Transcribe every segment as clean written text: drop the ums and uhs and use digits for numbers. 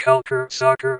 Culture Soccer.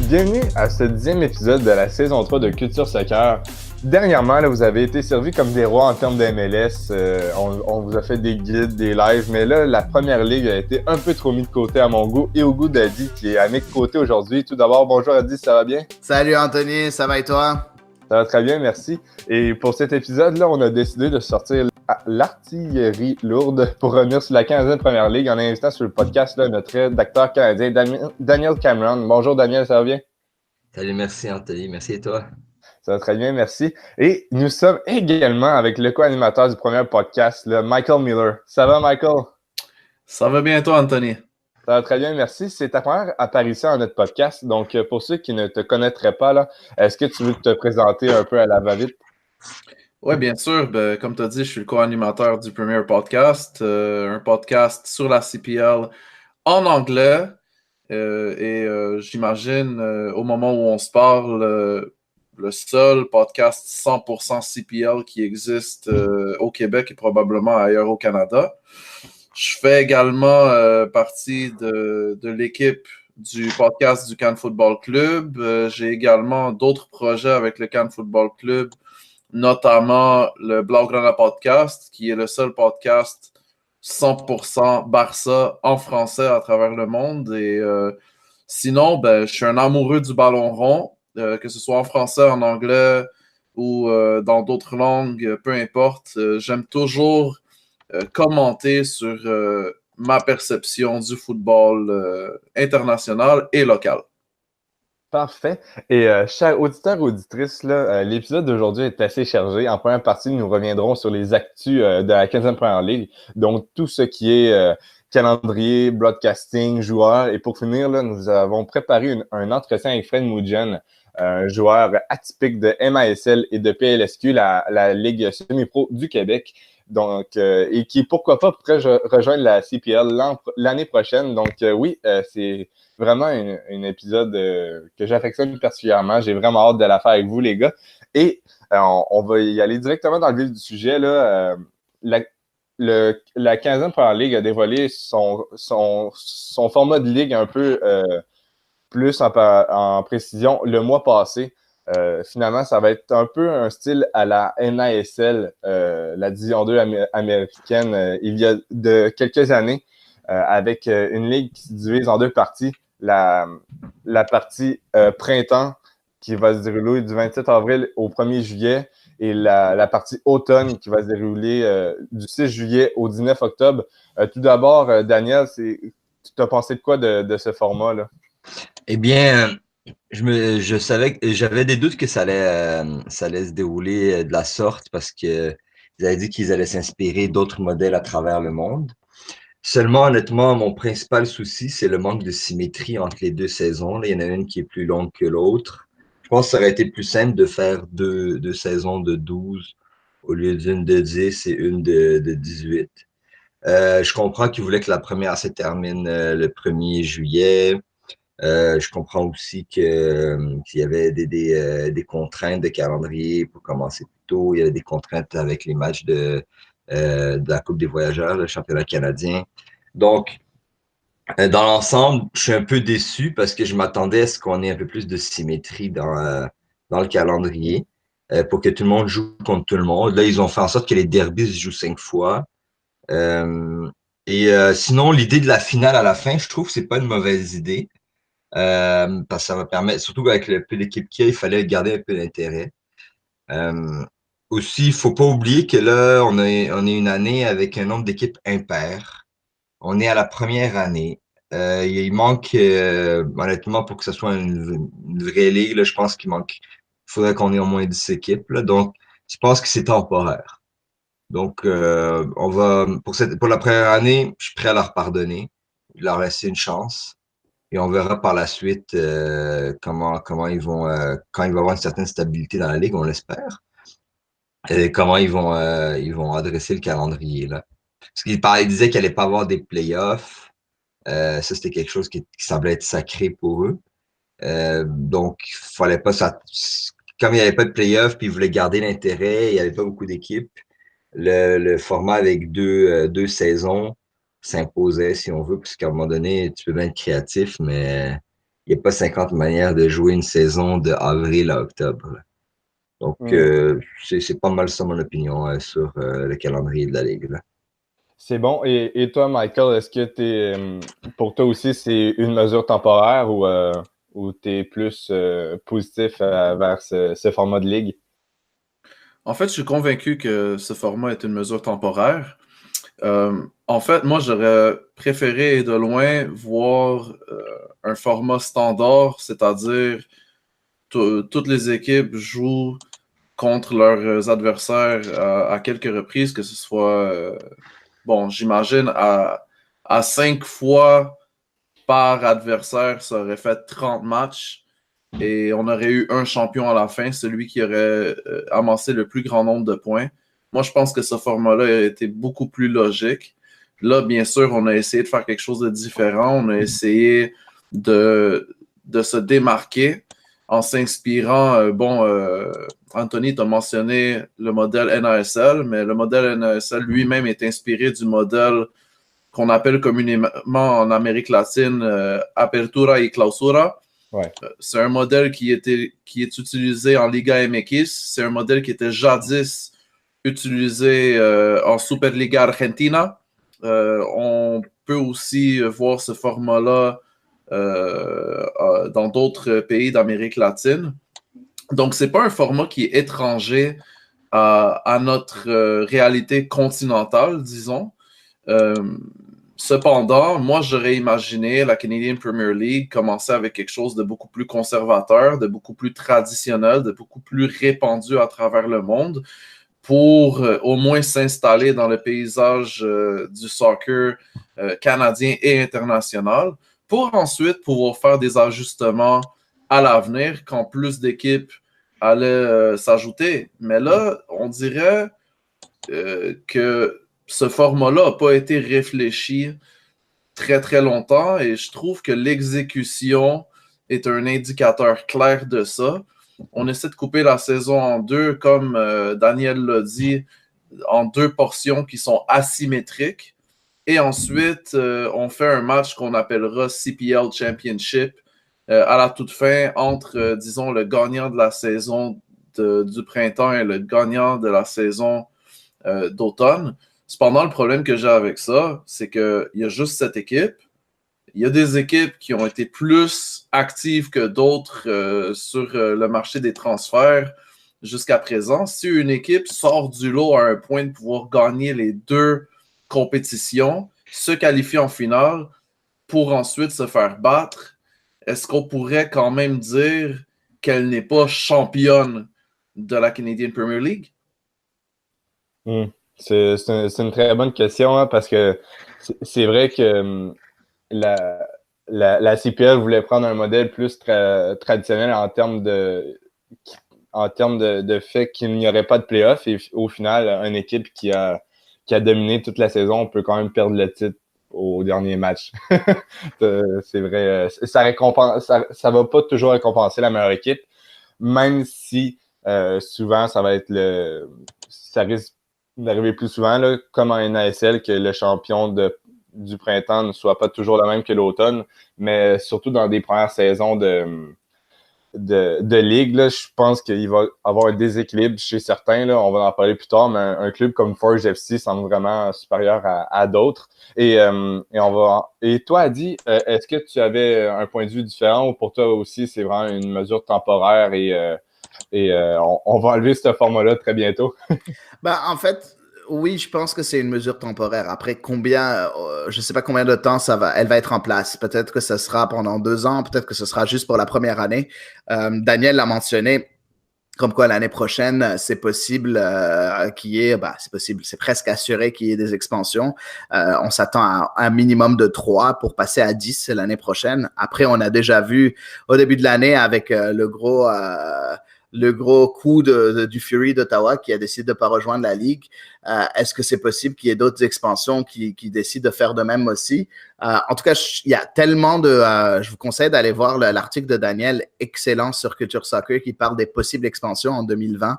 Bienvenue à ce 10e épisode de la saison 3 de Culture Soccer. Dernièrement, là, vous avez été servis comme des rois en termes de MLS. On vous a fait des guides, des lives, mais là, la première ligue a été un peu trop mise de côté à mon goût et au goût d'Adi qui est à mes côtés aujourd'hui. Tout d'abord, bonjour Adi, ça va bien? Salut Anthony, ça va et toi? Ça va très bien, merci. Et pour cet épisode-là, on a décidé de sortir l'artillerie lourde pour revenir sur la 15e Première Ligue en invitant sur le podcast là, notre rédacteur canadien Daniel Cameron. Bonjour Daniel, ça va bien? Salut, merci Anthony, merci et toi? Ça va très bien, merci. Et nous sommes également avec le co-animateur du premier podcast, là, Michael Miller. Ça va Michael? Ça va bien toi Anthony? Ça va très bien, merci. C'est ta première apparition à notre podcast. Donc, pour ceux qui ne te connaîtraient pas, là, est-ce que tu veux te présenter un peu à la va-vite? Oui, bien sûr. Comme tu as dit, je suis le co-animateur du premier podcast, un podcast sur la CPL en anglais. J'imagine, au moment où on se parle, le seul podcast 100% CPL qui existe au Québec et probablement ailleurs au Canada. Je fais également partie de l'équipe du podcast du Cannes Football Club. J'ai également d'autres projets avec le Cannes Football Club, notamment le Blaugrana Podcast, qui est le seul podcast 100% Barça en français à travers le monde. Et sinon, je suis un amoureux du ballon rond, que ce soit en français, en anglais ou dans d'autres langues, peu importe. J'aime toujours commenter sur ma perception du football international et local. Parfait. Et chers auditeurs et auditrices, l'épisode d'aujourd'hui est assez chargé. En première partie, nous reviendrons sur les actus de la 15e Première Ligue, donc tout ce qui est calendrier, broadcasting, joueurs. Et pour finir, là, nous avons préparé un entretien avec Fred Moudjan, un joueur atypique de MASL et de PLSQ, la Ligue semi-pro du Québec. Donc, et qui, pourquoi pas, pourrait rejoindre la CPL l'année prochaine. Donc, oui, c'est vraiment un épisode que j'affectionne particulièrement. J'ai vraiment hâte de la faire avec vous, les gars. Et on va y aller directement dans le vif du sujet. Là. La 15e Première Ligue a dévoilé son format de ligue un peu plus en précision le mois passé. Finalement, ça va être un peu un style à la NASL, la Division 2 américaine, il y a de quelques années, avec une ligue qui se divise en deux parties. La partie printemps qui va se dérouler du 27 avril au 1er juillet et la partie automne qui va se dérouler du 6 juillet au 19 octobre. Tout d'abord, Daniel, tu as pensé de quoi de ce format-là? Eh bien, je savais que j'avais des doutes que ça allait se dérouler de la sorte parce que ils avaient dit qu'ils allaient s'inspirer d'autres modèles à travers le monde. Seulement, honnêtement, mon principal souci, c'est le manque de symétrie entre les deux saisons. Là, il y en a une qui est plus longue que l'autre. Je pense que ça aurait été plus simple de faire deux saisons de 12 au lieu d'une de 10 et une de 18. Je comprends qu'ils voulaient que la première se termine le 1er juillet. Je comprends aussi qu'il y avait des contraintes de calendrier pour commencer plus tôt. Il y avait des contraintes avec les matchs de la Coupe des voyageurs, le championnat canadien. Donc, dans l'ensemble, je suis un peu déçu parce que je m'attendais à ce qu'on ait un peu plus de symétrie dans le calendrier pour que tout le monde joue contre tout le monde. Là, ils ont fait en sorte que les derbys se jouent 5 fois. Sinon, l'idée de la finale à la fin, je trouve que c'est pas une mauvaise idée. Parce que ça va permettre, surtout avec le peu d'équipes qu'il y a, il fallait garder un peu d'intérêt. Aussi, il ne faut pas oublier que là, on est une année avec un nombre d'équipes impair. On est à la première année. Il manque, honnêtement, pour que ce soit une vraie ligue, là, je pense il faudrait qu'on ait au moins 10 équipes. Là, donc, je pense que c'est temporaire. Donc, pour la première année, je suis prêt à leur pardonner, leur laisser une chance. Et on verra par la suite comment ils vont, quand il va y avoir une certaine stabilité dans la ligue, on l'espère, et comment ils vont adresser le calendrier, là. Parce qu'il disait qu'il n'allait pas avoir des playoffs. Ça, c'était quelque chose qui semblait être sacré pour eux. Donc, il fallait pas comme il n'y avait pas de playoff, puis ils voulaient garder l'intérêt, il n'y avait pas beaucoup d'équipes, le format avec deux saisons s'imposait, si on veut, parce qu'à un moment donné, tu peux bien être créatif, mais il n'y a pas 50 manières de jouer une saison de avril à octobre. Là. Donc, c'est pas mal ça mon opinion sur le calendrier de la Ligue. Là. C'est bon. Et toi, Michael, est-ce que pour toi aussi, c'est une mesure temporaire ou tu es plus positif vers ce format de ligue? En fait, je suis convaincu que ce format est une mesure temporaire. En fait, moi, j'aurais préféré de loin voir un format standard, c'est-à-dire toutes les équipes jouent contre leurs adversaires à quelques reprises, que ce soit, j'imagine, à 5 fois par adversaire, ça aurait fait 30 matchs et on aurait eu un champion à la fin, celui qui aurait amassé le plus grand nombre de points. Moi, je pense que ce format-là a été beaucoup plus logique. Là, bien sûr, on a essayé de faire quelque chose de différent. On a essayé de se démarquer en s'inspirant. Anthony, tu as mentionné le modèle NASL, mais le modèle NASL lui-même est inspiré du modèle qu'on appelle communément en Amérique latine Apertura y Clausura. Ouais. C'est un modèle qui est utilisé en Liga MX. C'est un modèle qui était jadis utilisé en Superliga Argentina. On peut aussi voir ce format-là dans d'autres pays d'Amérique latine. Donc, ce n'est pas un format qui est étranger à notre réalité continentale, disons. Cependant, moi, j'aurais imaginé la Canadian Premier League commencer avec quelque chose de beaucoup plus conservateur, de beaucoup plus traditionnel, de beaucoup plus répandu à travers le monde pour au moins s'installer dans le paysage du soccer canadien et international pour ensuite pouvoir faire des ajustements à l'avenir quand plus d'équipes allaient s'ajouter. Mais là, on dirait que ce format-là n'a pas été réfléchi très, très longtemps et je trouve que l'exécution est un indicateur clair de ça. On essaie de couper la saison en deux, comme Daniel l'a dit, en deux portions qui sont asymétriques. Et ensuite, on fait un match qu'on appellera CPL Championship à la toute fin entre, disons, le gagnant de la saison du printemps et le gagnant de la saison d'automne. Cependant, le problème que j'ai avec ça, c'est qu'il y a juste cette équipe. Il y a des équipes qui ont été plus actives que d'autres sur le marché des transferts jusqu'à présent. Si une équipe sort du lot à un point de pouvoir gagner les deux compétitions, se qualifier en finale pour ensuite se faire battre, est-ce qu'on pourrait quand même dire qu'elle n'est pas championne de la Canadian Premier League? C'est une très bonne question hein, parce que c'est vrai que la CPL voulait prendre un modèle plus traditionnel en termes de fait qu'il n'y aurait pas de playoff et au final, une équipe qui a dominé toute la saison peut quand même perdre le titre au dernier match. C'est vrai. Ça va pas toujours récompenser la meilleure équipe, même si souvent ça va être ça risque d'arriver plus souvent, là, comme en NASL, que le champion du printemps ne soit pas toujours le même que l'automne, mais surtout dans des premières saisons de ligue, là, je pense qu'il va y avoir un déséquilibre chez certains. Là, on va en parler plus tard, mais un club comme Forge FC semble vraiment supérieur à d'autres. Et toi, Adi, est-ce que tu avais un point de vue différent ou pour toi aussi, c'est vraiment une mesure temporaire et on va enlever ce format-là très bientôt? En fait, oui, je pense que c'est une mesure temporaire. Après, je ne sais pas combien de temps elle va être en place. Peut-être que ce sera pendant 2 ans, peut-être que ce sera juste pour la première année. Daniel l'a mentionné, comme quoi l'année prochaine, c'est possible c'est possible, c'est presque assuré qu'il y ait des expansions. On s'attend à un minimum de 3 pour passer à 10 l'année prochaine. Après, on a déjà vu au début de l'année avec le gros coup du Fury d'Ottawa qui a décidé de ne pas rejoindre la Ligue. Est-ce que c'est possible qu'il y ait d'autres expansions qui décident de faire de même aussi? En tout cas, il y a tellement de... je vous conseille d'aller voir l'article de Daniel, excellent sur Culture Soccer, qui parle des possibles expansions en 2020.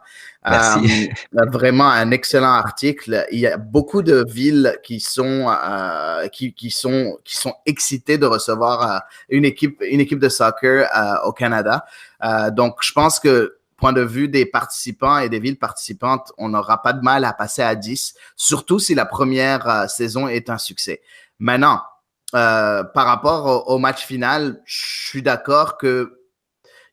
Merci. Vraiment un excellent article. Il y a beaucoup de villes qui sont excitées de recevoir une équipe de soccer au Canada. Donc, je pense que point de vue des participants et des villes participantes, on n'aura pas de mal à passer à 10, surtout si la première saison est un succès. Maintenant, par rapport au match final, je suis d'accord que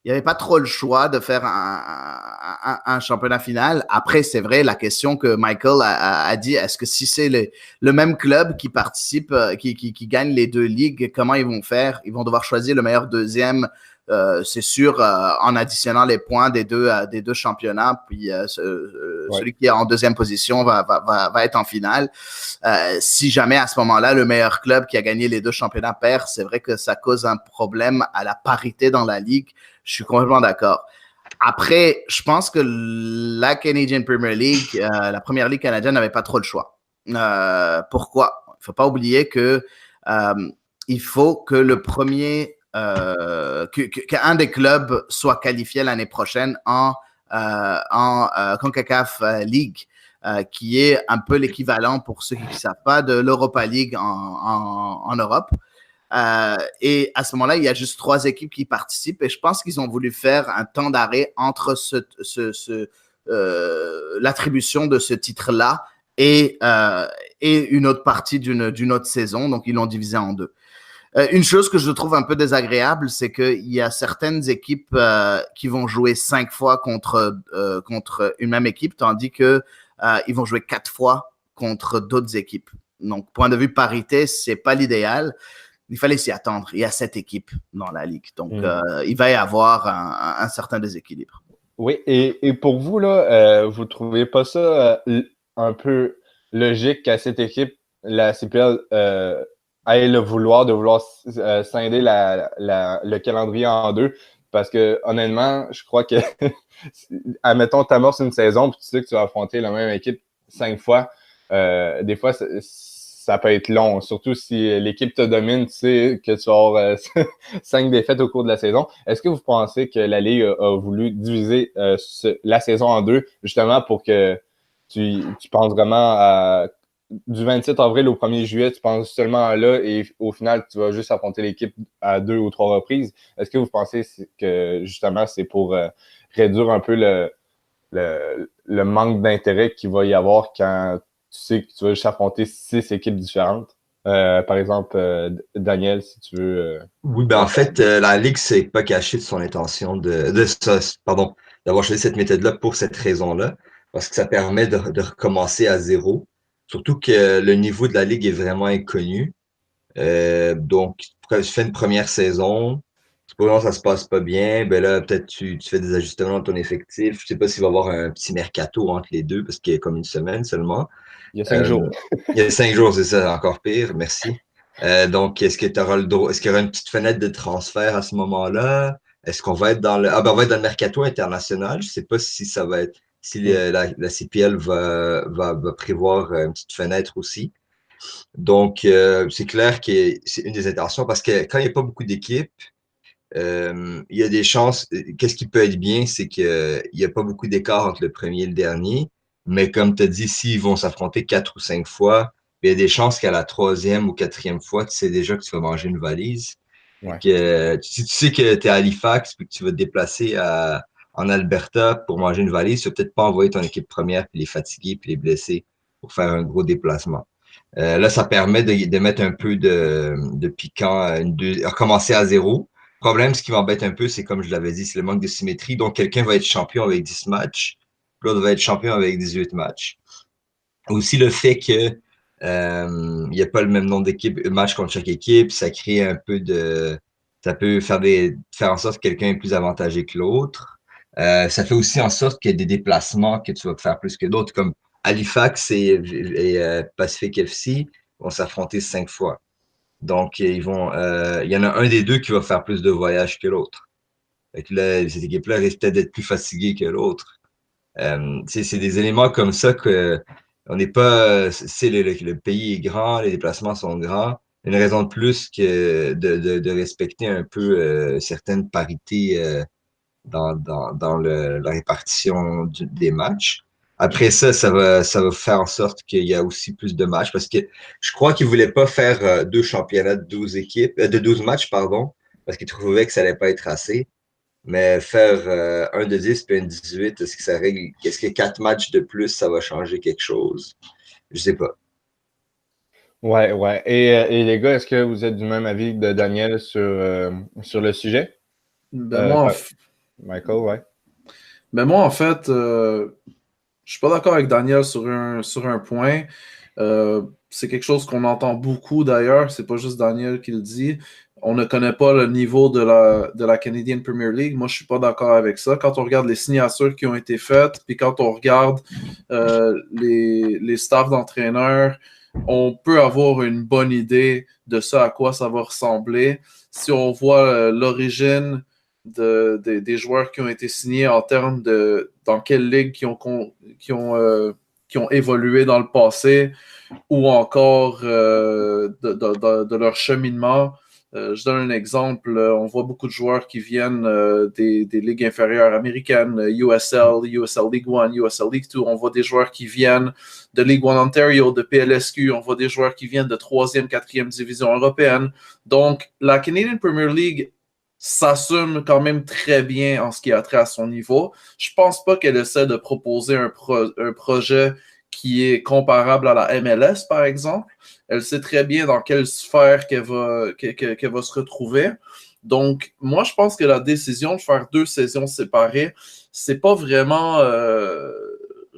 il n'y avait pas trop le choix de faire un championnat final. Après, c'est vrai, la question que Michael a dit, est-ce que si c'est le même club qui participe, qui gagne les deux ligues, comment ils vont faire? Ils vont devoir choisir le meilleur deuxième, c'est sûr, en additionnant les points des deux championnats. Puis celui qui est en deuxième position va être en finale. Si jamais à ce moment-là, le meilleur club qui a gagné les deux championnats perd, c'est vrai que ça cause un problème à la parité dans la ligue. Je suis complètement d'accord. Après, je pense que la Canadian Premier League, la première ligue canadienne n'avait pas trop le choix. Pourquoi? Il ne faut pas oublier que il faut que le premier, qu'un des clubs soit qualifié l'année prochaine en CONCACAF League, qui est un peu l'équivalent, pour ceux qui ne savent pas, de l'Europa League en Europe. Et à ce moment-là, il y a juste 3 équipes qui participent et je pense qu'ils ont voulu faire un temps d'arrêt entre l'attribution de ce titre-là et une autre partie d'une autre saison. Donc, ils l'ont divisé en 2. Une chose que je trouve un peu désagréable, c'est qu'il y a certaines équipes qui vont jouer 5 fois contre une même équipe, tandis que ils vont jouer 4 fois contre d'autres équipes. Donc, point de vue parité, c'est pas l'idéal. Il fallait s'y attendre. Il y a 7 équipes dans la ligue. Donc, il va y avoir un certain déséquilibre. Oui, et pour vous, là, vous ne trouvez pas ça un peu logique qu'à cette équipe, la CPL ait le vouloir scinder le calendrier en 2? Parce que, honnêtement, je crois que, admettons, tu amorces une saison puis tu sais que tu vas affronter la même équipe 5 fois. Des fois, ça peut être long, surtout si l'équipe te domine, tu sais que tu vas avoir 5 défaites au cours de la saison. Est-ce que vous pensez que la Ligue a voulu diviser la saison en 2, justement pour que tu penses vraiment du 27 avril au 1er juillet, tu penses seulement à là et au final, tu vas juste affronter l'équipe à 2 ou 3 reprises? Est-ce que vous pensez que justement c'est pour réduire un peu le manque d'intérêt qu'il va y avoir quand tu sais que tu vas juste affronter 6 équipes différentes? Par exemple, Daniel, si tu veux. Oui, ben en fait, la Ligue s'est pas cachée de son intention d'avoir choisi cette méthode-là pour cette raison-là, parce que ça permet de recommencer à zéro. Surtout que le niveau de la Ligue est vraiment inconnu. Donc, tu fais une première saison, supposons que ça se passe pas bien, ben là, peut-être tu fais des ajustements dans ton effectif. Je sais pas s'il va y avoir un petit mercato entre les deux, parce qu'il y a comme une semaine seulement. Il y a 5 jours. Il y a 5 jours, c'est ça, encore pire, merci. Donc, est-ce que tu auras le droit, est-ce qu'il y aura une petite fenêtre de transfert à ce moment-là? Est-ce qu'on va être on va être dans le mercato international? Je sais pas si ça va être, si la CPL va prévoir une petite fenêtre aussi. Donc, c'est clair que c'est une des intentions parce que quand il n'y a pas beaucoup d'équipes, il y a des chances. Qu'est-ce qui peut être bien, c'est qu'il n'y a pas beaucoup d'écart entre le premier et le dernier. Mais comme tu as dit, s'ils vont s'affronter 4 ou 5 fois, il y a des chances qu'à la 3e ou 4e fois, tu sais déjà que tu vas manger une valise. Ouais. Si tu sais que tu es à Halifax et que tu vas te déplacer en Alberta pour manger une valise, tu vas peut-être pas envoyer ton équipe première puis les fatiguer puis les blesser pour faire un gros déplacement. Là, ça permet de mettre un peu de piquant, recommencer à zéro. Le problème, ce qui m'embête un peu, c'est comme je l'avais dit, c'est le manque de symétrie. Donc, quelqu'un va être champion avec 10 matchs, l'autre va être champion avec 18 matchs. Aussi, le fait que il n'y a pas le même nombre d'équipes, matchs contre chaque équipe, ça crée un peu ça peut faire en sorte que quelqu'un est plus avantagé que l'autre. Ça fait aussi en sorte qu'il y a des déplacements que tu vas faire plus que d'autres, comme Halifax et Pacific FC vont s'affronter 5 fois. Donc, il y en a un des deux qui va faire plus de voyages que l'autre. Fait que là, cette équipe-là risque peut-être d'être plus fatiguée que l'autre. C'est des éléments comme ça que on n'est pas. Le pays est grand, les déplacements sont grands. une raison de plus que de respecter un peu certaines parités dans la répartition des matchs. Après ça, ça va faire en sorte qu'il y a aussi plus de matchs parce que je crois qu'ils ne voulaient pas faire deux championnats de 12 équipes, de 12 matchs, pardon, parce qu'ils trouvaient que ça n'allait pas être assez. Mais faire un de 10 puis un de 18, est-ce que ça règle, est-ce que 4 matchs de plus, ça va changer quelque chose? Je sais pas. Ouais, ouais. Et les gars, est-ce que vous êtes du même avis de Daniel sur le sujet? Ben moi, Michael, ouais. en fait, je suis pas d'accord avec Daniel sur un point. C'est quelque chose qu'on entend beaucoup d'ailleurs. C'est pas juste Daniel qui le dit. On ne connaît pas le niveau de la Canadian Premier League. Moi, je suis pas d'accord avec ça. Quand on regarde les signatures qui ont été faites, puis quand on regarde les staffs d'entraîneurs, on peut avoir une bonne idée de ce à quoi ça va ressembler. Si on voit l'origine des joueurs qui ont été signés en termes de dans quelle ligue qui ont évolué dans le passé ou encore de leur cheminement. Je donne un exemple. On voit beaucoup de joueurs qui viennent des ligues inférieures américaines, USL, USL League One, USL League Two. On voit des joueurs qui viennent de League One Ontario, de PLSQ. On voit des joueurs qui viennent de 3e, 4e division européenne. Donc, la Canadian Premier League s'assume quand même très bien en ce qui a trait à son niveau. Je pense pas qu'elle essaie de proposer un projet qui est comparable à la MLS, par exemple. Elle sait très bien dans quelle sphère qu'elle va se retrouver. Donc, moi, je pense que la décision de faire 2 saisons séparées, c'est pas vraiment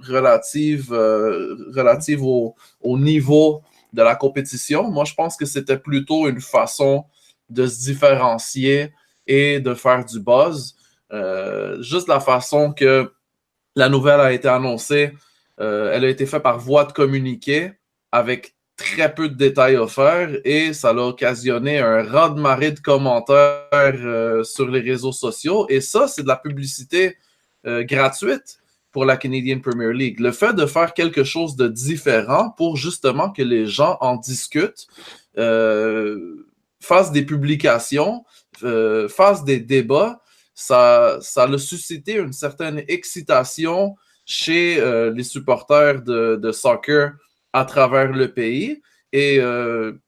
relative au niveau de la compétition. Moi, je pense que c'était plutôt une façon de se différencier et de faire du buzz. Juste la façon que la nouvelle a été annoncée, elle a été faite par voie de communiqué avec très peu de détails offerts et ça a occasionné un raz-de-marée de commentaires sur les réseaux sociaux. Et ça, c'est de la publicité gratuite pour la Canadian Premier League. Le fait de faire quelque chose de différent pour justement que les gens en discutent, fassent des publications, fassent des débats, ça a suscité une certaine excitation chez les supporters de soccer à travers le pays. Et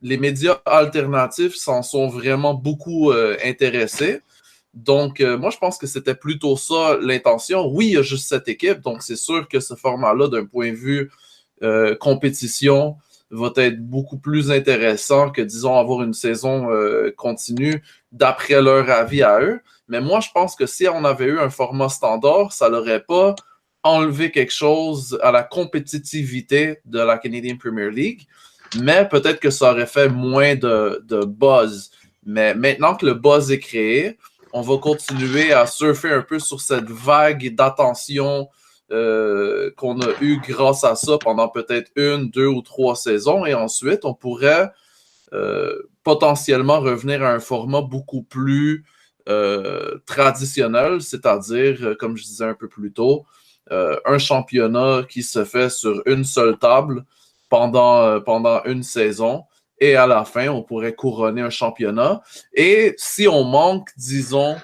les médias alternatifs s'en sont vraiment beaucoup intéressés. Donc, moi, je pense que c'était plutôt ça l'intention. Oui, il y a juste 7 équipes, donc c'est sûr que ce format-là, d'un point de vue compétition, va être beaucoup plus intéressant que, disons, avoir une saison continue d'après leur avis à eux. Mais moi, je pense que si on avait eu un format standard, ça n'aurait pas enlevé quelque chose à la compétitivité de la Canadian Premier League, mais peut-être que ça aurait fait moins de buzz. Mais maintenant que le buzz est créé, on va continuer à surfer un peu sur cette vague d'attention qu'on a eue grâce à ça pendant peut-être 1, 2 ou 3 saisons. Et ensuite, on pourrait potentiellement revenir à un format beaucoup plus traditionnel, c'est-à-dire, comme je disais un peu plus tôt, un championnat qui se fait sur une seule table pendant une saison. Et à la fin, on pourrait couronner un championnat. Et si on manque, disons,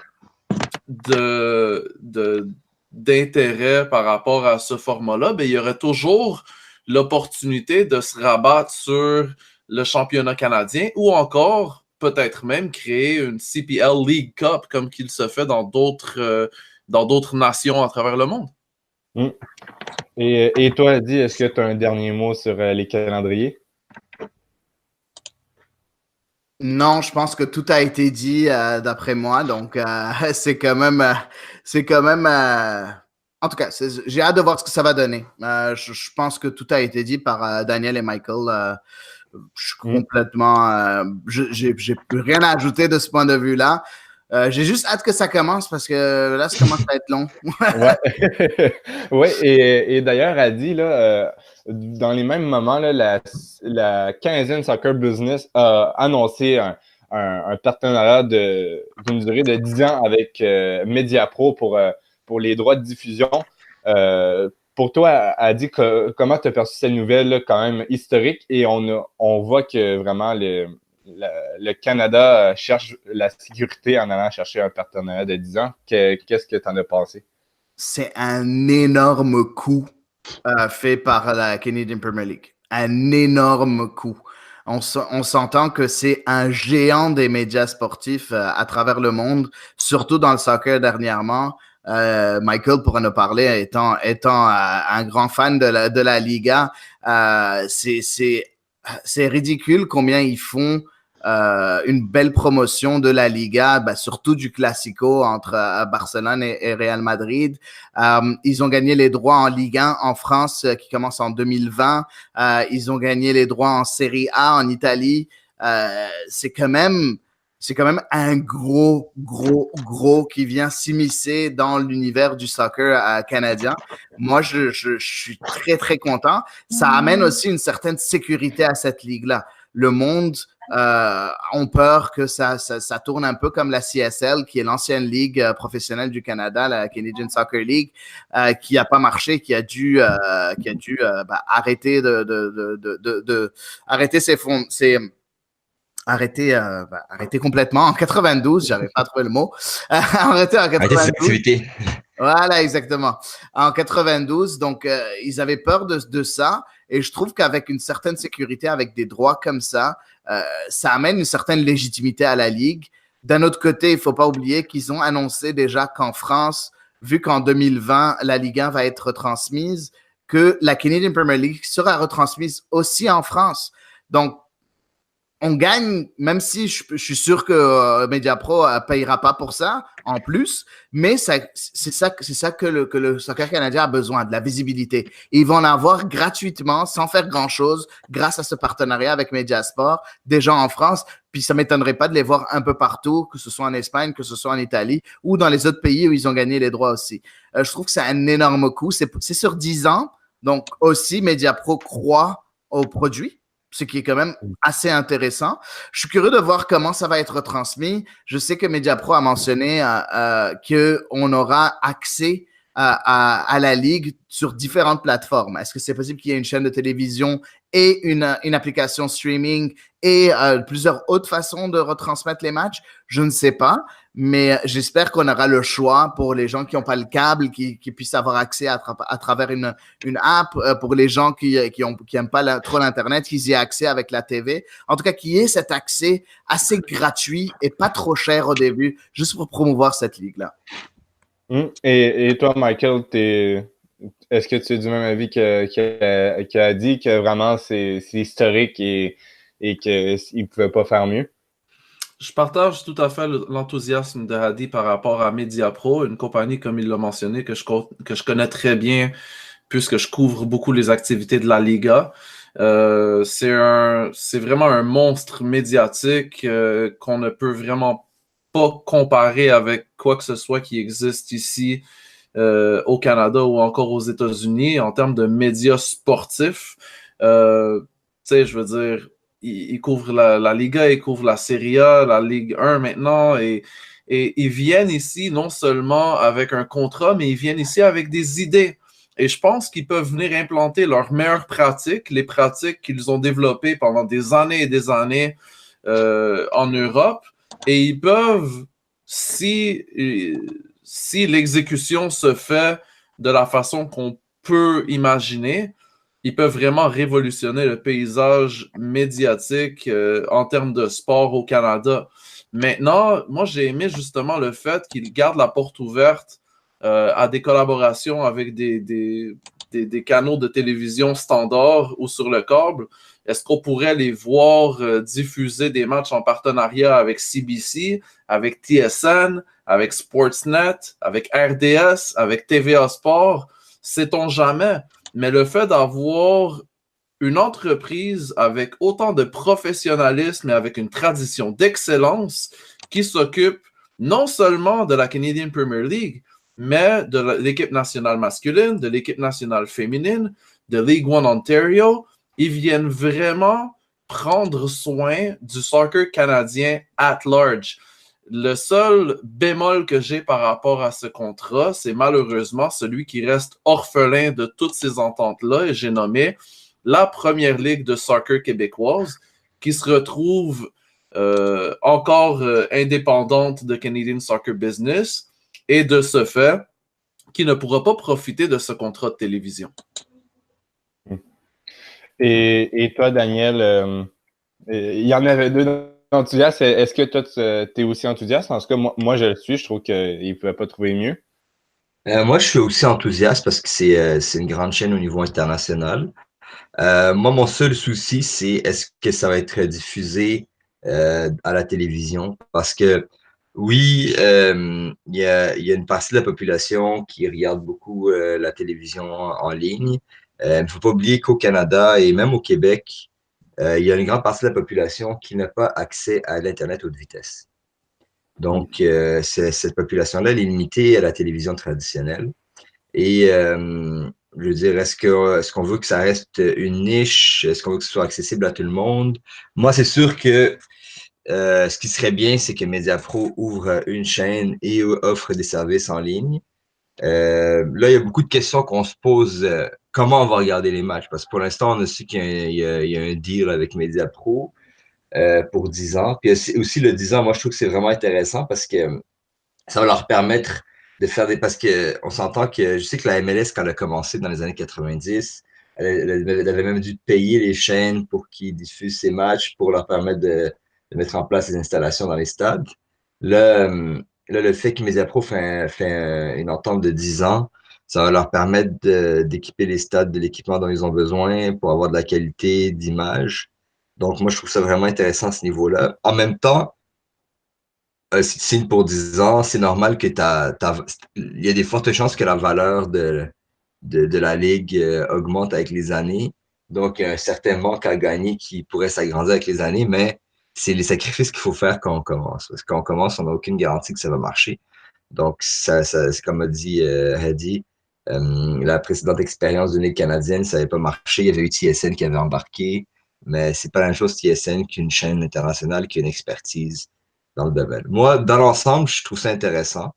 d'intérêt par rapport à ce format-là, ben, il y aurait toujours l'opportunité de se rabattre sur le championnat canadien ou encore peut-être même créer une CPL League Cup comme qu'il se fait dans d'autres nations à travers le monde. Mm. Et toi, Adi, est-ce que tu as un dernier mot sur les calendriers? Non, je pense que tout a été dit d'après moi, donc c'est quand même, en tout cas, j'ai hâte de voir ce que ça va donner. Je pense que tout a été dit par Daniel et Michael. Je suis complètement, j'ai plus rien à ajouter de ce point de vue-là. J'ai juste hâte que ça commence parce que là, ça commence à être long. Ouais, ouais, et d'ailleurs, Adi, là, dans les mêmes moments, là, la Canadian Soccer Business a annoncé un partenariat d'une durée de 10 ans avec Mediapro pour les droits de diffusion. Pour toi, Adi, comment tu as perçu cette nouvelle là, quand même historique? Et on voit que vraiment le Canada cherche la sécurité en allant chercher un partenariat de 10 ans. Qu'est-ce que tu en as pensé? C'est un énorme coup fait par la Canadian Premier League. Un énorme coup. On s'entend que c'est un géant des médias sportifs à travers le monde, surtout dans le soccer dernièrement. Michael pourra nous parler, étant un grand fan de la Liga. C'est ridicule combien ils font une belle promotion de la Liga, surtout du Classico entre Barcelone et Real Madrid. Ils ont gagné les droits en Ligue 1 en France qui commence en 2020. Ils ont gagné les droits en Serie A en Italie. C'est quand même un gros qui vient s'immiscer dans l'univers du soccer canadien. Moi, je suis très, très content. Ça amène aussi une certaine sécurité à cette ligue-là. Le monde ont peur que ça tourne un peu comme la CSL, qui est l'ancienne ligue professionnelle du Canada, la Canadian Soccer League, qui n'a pas marché, qui a dû arrêter arrêter complètement en 92, j'arrive pas à trouver le mot. Arrêter en 92. Voilà, exactement. En 92, donc ils avaient peur de ça, et je trouve qu'avec une certaine sécurité, avec des droits comme ça amène une certaine légitimité à la Ligue. D'un autre côté, il ne faut pas oublier qu'ils ont annoncé déjà qu'en France, vu qu'en 2020, la Ligue 1 va être retransmise, que la Canadian Premier League sera retransmise aussi en France. Donc, on gagne, même si je suis sûr que Mediapro ne payera pas pour ça en plus, mais c'est ça que le soccer canadien a besoin, de la visibilité. Et ils vont en avoir gratuitement, sans faire grand-chose, grâce à ce partenariat avec Mediasport, déjà en France. Puis ça ne m'étonnerait pas de les voir un peu partout, que ce soit en Espagne, que ce soit en Italie ou dans les autres pays où ils ont gagné les droits aussi. Je trouve que c'est un énorme coup. C'est sur 10 ans, donc aussi Mediapro croit au produit, ce qui est quand même assez intéressant. Je suis curieux de voir comment ça va être transmis. Je sais que Mediapro a mentionné qu'on aura accès à la Ligue sur différentes plateformes. Est-ce que c'est possible qu'il y ait une chaîne de télévision et une application streaming et plusieurs autres façons de retransmettre les matchs? Je ne sais pas, mais j'espère qu'on aura le choix pour les gens qui n'ont pas le câble, qui puissent avoir accès à travers une app, pour les gens qui n'aiment pas trop l'Internet, qu'ils y aient accès avec la TV. En tout cas, qu'il y ait cet accès assez gratuit et pas trop cher au début, juste pour promouvoir cette ligue-là. Et toi, Michael, est-ce que tu es du même avis qu'il a dit que vraiment c'est historique et qu'il ne pouvait pas faire mieux? Je partage tout à fait l'enthousiasme de Hadi par rapport à Mediapro, une compagnie, comme il l'a mentionné, que je connais très bien puisque je couvre beaucoup les activités de la Liga. C'est vraiment un monstre médiatique qu'on ne peut vraiment pas comparer avec quoi que ce soit qui existe ici au Canada ou encore aux États-Unis en termes de médias sportifs. Tu sais, je veux dire, ils couvrent la Liga, ils couvrent la Serie A, la Ligue 1 maintenant, et ils viennent ici non seulement avec un contrat, mais ils viennent ici avec des idées. Et je pense qu'ils peuvent venir implanter leurs meilleures pratiques, les pratiques qu'ils ont développées pendant des années et des années en Europe. Et ils peuvent, si l'exécution se fait de la façon qu'on peut imaginer, ils peuvent vraiment révolutionner le paysage médiatique en termes de sport au Canada. Maintenant, moi, j'ai aimé justement le fait qu'ils gardent la porte ouverte à des collaborations avec des canaux de télévision standards ou sur le câble. Est-ce qu'on pourrait les voir diffuser des matchs en partenariat avec CBC, avec TSN, avec Sportsnet, avec RDS, avec TVA Sport? Sait-on jamais? Mais le fait d'avoir une entreprise avec autant de professionnalisme et avec une tradition d'excellence qui s'occupe non seulement de la Canadian Premier League, mais de l'équipe nationale masculine, de l'équipe nationale féminine, de League One Ontario, ils viennent vraiment prendre soin du soccer canadien at large. Le seul bémol que j'ai par rapport à ce contrat, c'est malheureusement celui qui reste orphelin de toutes ces ententes-là, et j'ai nommé la première ligue de soccer québécoise, qui se retrouve encore indépendante de Canadian Soccer Business et de ce fait, qui ne pourra pas profiter de ce contrat de télévision. Et toi, Daniel, il y en avait deux enthousiastes. Est-ce que toi, tu es aussi enthousiaste? En tout cas, moi je le suis. Je trouve qu'ils ne pouvaient pas trouver mieux. Moi, je suis aussi enthousiaste parce que c'est une grande chaîne au niveau international. Moi, mon seul souci, c'est est-ce que ça va être diffusé à la télévision? Parce que oui, il y a une partie de la population qui regarde beaucoup la télévision en ligne. Il ne faut pas oublier qu'au Canada et même au Québec, il y a une grande partie de la population qui n'a pas accès à l'Internet haute vitesse. Donc, cette population-là, elle est limitée à la télévision traditionnelle. Et je veux dire, est-ce qu'on veut que ça reste une niche? Est-ce qu'on veut que ce soit accessible à tout le monde? Moi, c'est sûr que ce qui serait bien, c'est que Mediapro ouvre une chaîne et offre des services en ligne. Là, il y a beaucoup de questions qu'on se pose. Comment on va regarder les matchs? Parce que pour l'instant, on a su qu'il y a un deal avec Mediapro pour 10 ans. Puis aussi le 10 ans, moi, je trouve que c'est vraiment intéressant parce que ça va leur permettre de faire des... Parce que on s'entend que je sais que la MLS, quand elle a commencé dans les années 90, elle avait même dû payer les chaînes pour qu'ils diffusent ces matchs pour leur permettre de mettre en place des installations dans les stades. Là, le fait que Mediapro fait une entente de 10 ans, ça va leur permettre d'équiper les stades de l'équipement dont ils ont besoin pour avoir de la qualité d'image. Donc, moi, je trouve ça vraiment intéressant à ce niveau-là. En même temps, si tu signes pour 10 ans, c'est normal que il y a des fortes chances que la valeur de la Ligue augmente avec les années. Donc, il y a un certain manque à gagner qui pourrait s'agrandir avec les années, mais c'est les sacrifices qu'il faut faire quand on commence. Parce que quand on commence, on n'a aucune garantie que ça va marcher. Donc, c'est comme a dit Hedy, la précédente expérience d'une Ligue canadienne, ça n'avait pas marché. Il y avait eu TSN qui avait embarqué, mais c'est pas la même chose TSN qu'une chaîne internationale qui a une expertise dans le domaine. Moi, dans l'ensemble, je trouve ça intéressant.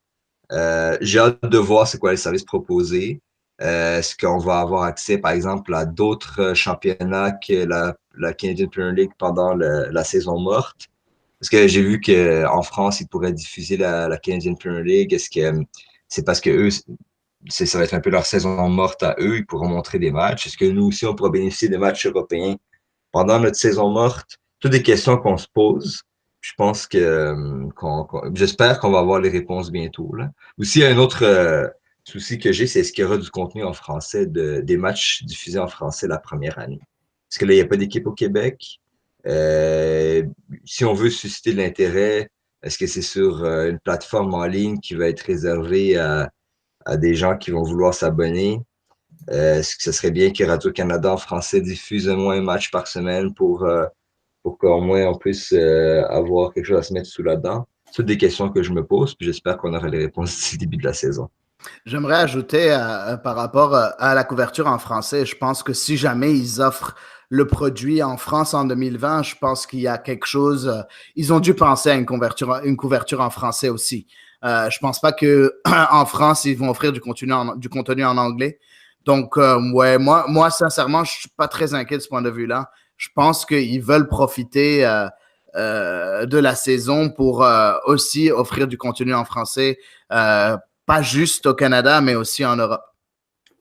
J'ai hâte de voir c'est quoi les services proposés. Est-ce qu'on va avoir accès, par exemple, à d'autres championnats que la Canadian Premier League pendant la saison morte? Parce que j'ai vu qu'en France, ils pourraient diffuser la Canadian Premier League. Est-ce que c'est parce que eux, ça va être un peu leur saison morte à eux, ils pourront montrer des matchs? Est-ce que nous aussi, on pourra bénéficier des matchs européens pendant notre saison morte? Toutes des questions qu'on se pose. Je pense j'espère qu'on va avoir les réponses bientôt, là. Aussi, un autre souci que j'ai, c'est est-ce qu'il y aura du contenu en français, des matchs diffusés en français la première année? Parce que là, il n'y a pas d'équipe au Québec. Euh, Si on veut susciter de l'intérêt, est-ce que c'est sur une plateforme en ligne qui va être réservée à des gens qui vont vouloir s'abonner? Est-ce que ce serait bien que Radio-Canada en français diffuse au moins un match par semaine pour qu'au moins on puisse avoir quelque chose à se mettre sous la dent? C'est des questions que je me pose, puis j'espère qu'on aura les réponses d'ici le début de la saison. J'aimerais ajouter par rapport à la couverture en français, je pense que si jamais ils offrent le produit en France en 2020, je pense qu'il y a quelque chose, ils ont dû penser à une couverture en français aussi. Je pense pas que en France, ils vont offrir du contenu en anglais. Donc, ouais, moi, sincèrement, je suis pas très inquiet de ce point de vue-là. Je pense qu'ils veulent profiter de la saison pour aussi offrir du contenu en français, pas juste au Canada, mais aussi en Europe.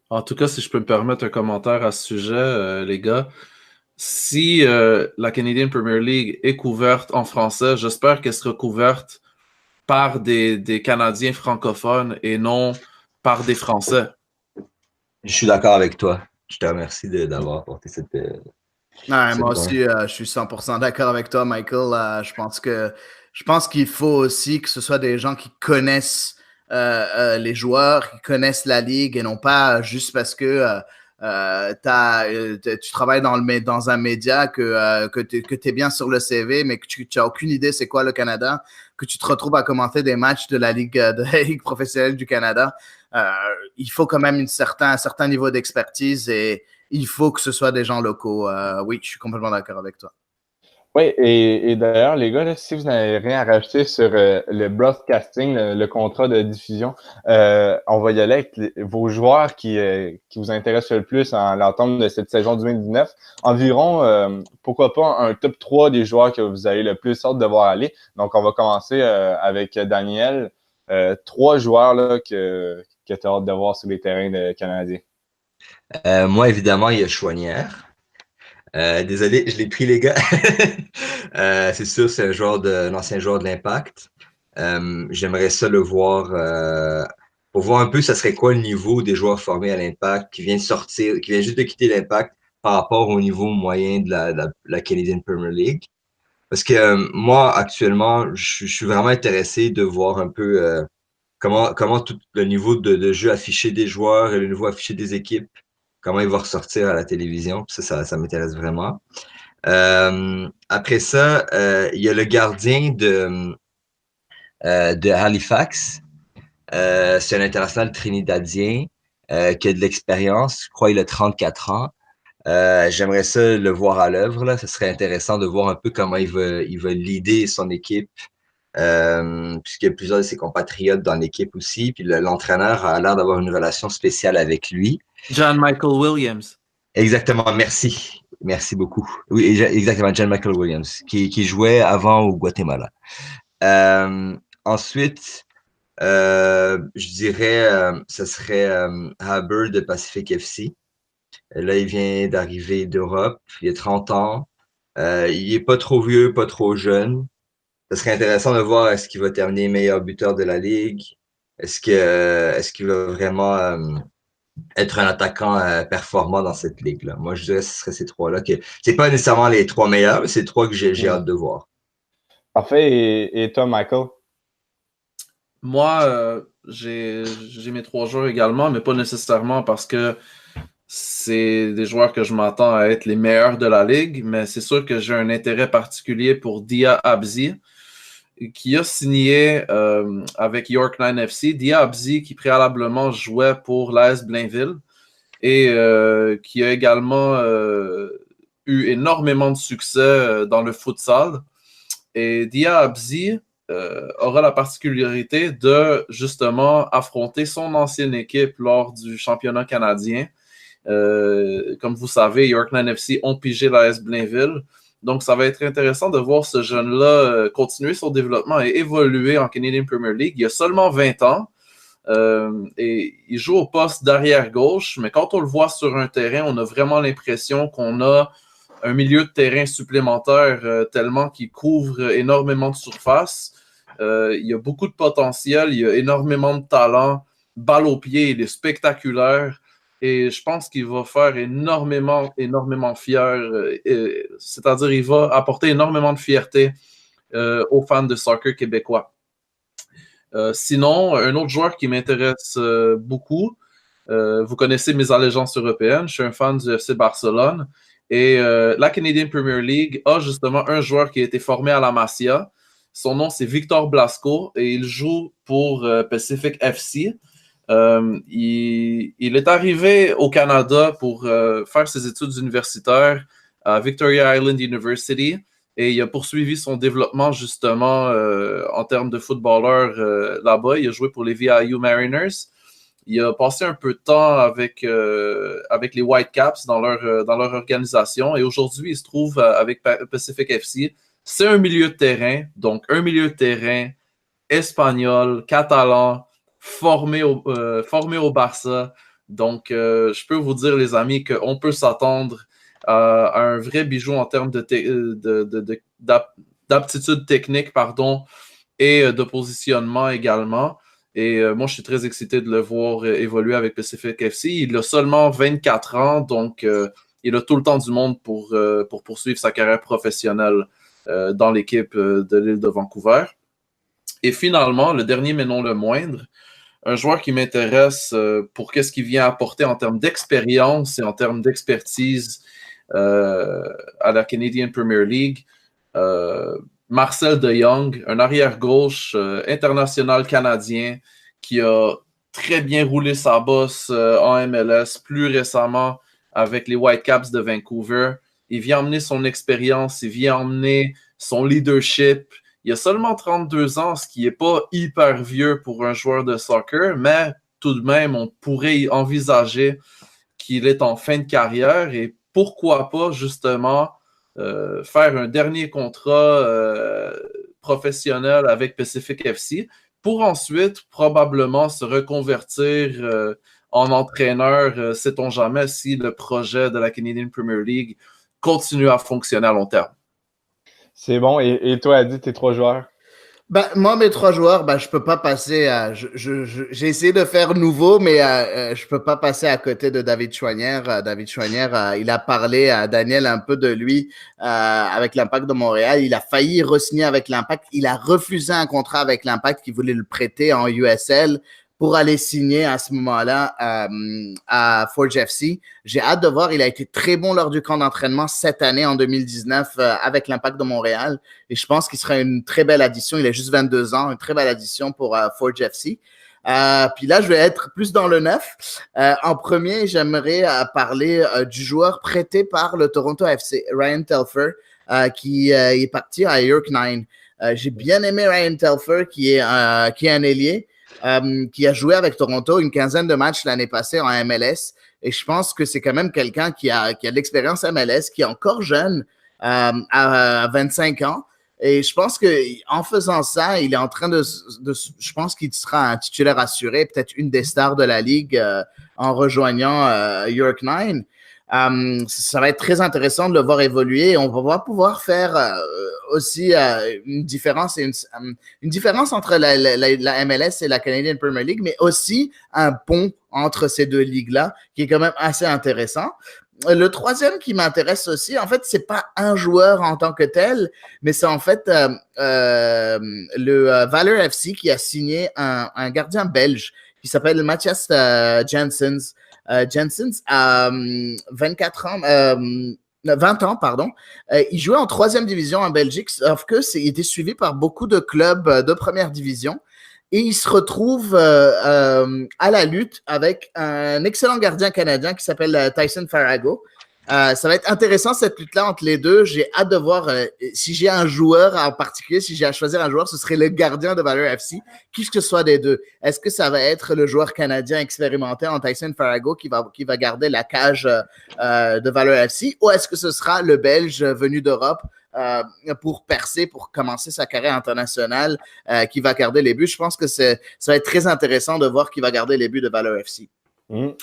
En tout cas, si je peux me permettre un commentaire à ce sujet, les gars, si la Canadian Premier League est couverte en français, j'espère qu'elle sera couverte par des Canadiens francophones et non par des Français. Je suis d'accord avec toi. Je te remercie d'avoir apporté cette Ouais, ce moi point. aussi, je suis 100% d'accord avec toi, Michael. Je pense qu'il faut aussi que ce soit des gens qui connaissent les joueurs, qui connaissent la ligue et non pas juste parce que tu travailles dans un média que tu es bien sur le CV, mais que tu n'as aucune idée c'est quoi le Canada, que tu te retrouves à commenter des matchs de la Ligue professionnelle du Canada. Il faut quand même un certain niveau d'expertise et il faut que ce soit des gens locaux. Oui, je suis complètement d'accord avec toi. Oui, et d'ailleurs, les gars, là, si vous n'avez rien à rajouter sur le broadcasting, le contrat de diffusion, on va y aller avec vos joueurs qui vous intéressent le plus en l'entente de cette saison 2019. Environ, pourquoi pas, un top 3 des joueurs que vous avez le plus hâte de voir aller. Donc, on va commencer avec Daniel. 3 joueurs là, que tu as hâte de voir sur les terrains canadiens. Moi, évidemment, il y a Chouanière. Désolé, je l'ai pris, les gars. C'est sûr, c'est un ancien joueur de l'Impact. J'aimerais ça le voir pour voir un peu ça serait quoi le niveau des joueurs formés à l'Impact qui vient de sortir, qui vient juste de quitter l'Impact par rapport au niveau moyen de la Canadian Premier League. Parce que moi, actuellement, je suis vraiment intéressé de voir un peu comment tout le niveau de jeu affiché des joueurs et le niveau affiché des équipes, comment il va ressortir à la télévision. Ça m'intéresse vraiment. Après ça, il y a le gardien de Halifax. C'est un international trinidadien qui a de l'expérience. Je crois qu'il a 34 ans. J'aimerais ça le voir à l'œuvre, là. Ce serait intéressant de voir un peu comment il va leader son équipe, puisqu'il y a plusieurs de ses compatriotes dans l'équipe aussi. Puis l'entraîneur a l'air d'avoir une relation spéciale avec lui. John Michael Williams. Exactement, merci. Merci beaucoup. Oui, exactement, John Michael Williams, qui jouait avant au Guatemala. Ensuite, je dirais, ce serait Haber de Pacific FC. Là, il vient d'arriver d'Europe. Il a 30 ans. Il est pas trop vieux, pas trop jeune. Ce serait intéressant de voir est-ce qu'il va terminer meilleur buteur de la Ligue. Est-ce qu'il va vraiment être un attaquant performant dans cette ligue-là. Moi, je dirais que ce serait ces trois-là. C'est pas nécessairement les trois meilleurs, mais c'est les trois que j'ai hâte de voir. Parfait. Et toi, Michael? Moi, j'ai mes 3 joueurs également, mais pas nécessairement parce que c'est des joueurs que je m'attends à être les meilleurs de la ligue, mais c'est sûr que j'ai un intérêt particulier pour Dia Abzi, qui a signé avec York 9 FC. Dia Abzi, qui préalablement jouait pour l'AS Blainville et qui a également eu énormément de succès dans le futsal. Et Dia Abzi aura la particularité de justement affronter son ancienne équipe lors du championnat canadien. Comme vous savez, York 9 FC ont pigé l'AS Blainville. Donc, ça va être intéressant de voir ce jeune-là continuer son développement et évoluer en Canadian Premier League. Il a seulement 20 ans et il joue au poste d'arrière-gauche, mais quand on le voit sur un terrain, on a vraiment l'impression qu'on a un milieu de terrain supplémentaire tellement qu'il couvre énormément de surface. Il a beaucoup de potentiel, il a énormément de talent, balle au pied, il est spectaculaire. Et je pense qu'il va faire énormément fier. C'est-à-dire, il va apporter énormément de fierté aux fans de soccer québécois. Sinon, un autre joueur qui m'intéresse beaucoup, vous connaissez mes allégeances européennes, je suis un fan du FC Barcelone. Et la Canadian Premier League a justement un joueur qui a été formé à la Masia. Son nom, c'est Victor Blasco et il joue pour Pacific FC. Il est arrivé au Canada pour faire ses études universitaires à Victoria Island University et il a poursuivi son développement justement en termes de footballeur là-bas. Il a joué pour les VIU Mariners. Il a passé un peu de temps avec les Whitecaps dans leur organisation et aujourd'hui, il se trouve avec Pacific FC. C'est un milieu de terrain, donc un milieu de terrain espagnol, catalan, formé au Barça. Donc, je peux vous dire, les amis, qu'on peut s'attendre à un vrai bijou en termes d'aptitude technique, et de positionnement également. Et moi, je suis très excité de le voir évoluer avec Pacific FC. Il a seulement 24 ans, donc il a tout le temps du monde pour poursuivre sa carrière professionnelle dans l'équipe de l'île de Vancouver. Et finalement, le dernier mais non le moindre, un joueur qui m'intéresse pour qu'est-ce qu'il vient apporter en termes d'expérience et en termes d'expertise à la Canadian Premier League. Marcel de Jong, un arrière-gauche international canadien qui a très bien roulé sa bosse en MLS, plus récemment avec les Whitecaps de Vancouver. il vient emmener son expérience, il vient emmener son leadership. Il a seulement 32 ans, ce qui n'est pas hyper vieux pour un joueur de soccer, mais tout de même, on pourrait envisager qu'il est en fin de carrière et pourquoi pas, justement, faire un dernier contrat professionnel avec Pacific FC pour ensuite probablement se reconvertir en entraîneur, sait-on jamais, si le projet de la Canadian Premier League continue à fonctionner à long terme. C'est bon. Et toi, Adi, tes 3 joueurs? Ben, moi, mes 3 joueurs, ben, je peux pas passer à. J'ai essayé de faire nouveau, mais je peux pas passer à côté de David Choinière. David Choinière, il a parlé à Daniel un peu de lui avec l'Impact de Montréal. Il a failli re-signer avec l'Impact. Il a refusé un contrat avec l'Impact qui voulait le prêter en USL pour aller signer à ce moment-là à Forge FC. J'ai hâte de voir. Il a été très bon lors du camp d'entraînement cette année, en 2019, avec l'Impact de Montréal. Et je pense qu'il sera une très belle addition. Il a juste 22 ans, une très belle addition pour Forge FC. Puis là, je vais être plus dans le neuf. En premier, j'aimerais parler du joueur prêté par le Toronto FC, Ryan Telfer, qui est parti à York 9. J'ai bien aimé Ryan Telfer, qui est un ailier. Qui a joué avec Toronto une quinzaine de matchs l'année passée en MLS. Et je pense que c'est quand même quelqu'un qui a de l'expérience MLS, qui est encore jeune, à 25 ans. Et je pense qu'en faisant ça, il est en train je pense qu'il sera un titulaire assuré, peut-être une des stars de la Ligue en rejoignant York 9. Ça va être très intéressant de le voir évoluer. On va pouvoir faire aussi une différence entre la MLS et la Canadian Premier League, mais aussi un pont entre ces deux ligues-là qui est quand même assez intéressant. Le troisième qui m'intéresse aussi, en fait, c'est pas un joueur en tant que tel, mais c'est en fait le Valor FC qui a signé un gardien belge qui s'appelle Matthias Janssens. Janssens a 20 ans, pardon. Il jouait en 3e division en Belgique, sauf qu'il était suivi par beaucoup de clubs de première division. Et il se retrouve à la lutte avec un excellent gardien canadien qui s'appelle Tyson Farago. Ça va être intéressant cette lutte-là entre les deux. J'ai hâte de voir si j'ai un joueur en particulier, si j'ai à choisir un joueur, ce serait le gardien de Valor FC, qui que ce soit des deux. Est-ce que ça va être le joueur canadien expérimenté en Tyson Farago qui va garder la cage de Valor FC, ou est-ce que ce sera le Belge venu d'Europe pour percer, pour commencer sa carrière internationale, qui va garder les buts? Je pense que ça va être très intéressant de voir qui va garder les buts de Valor FC.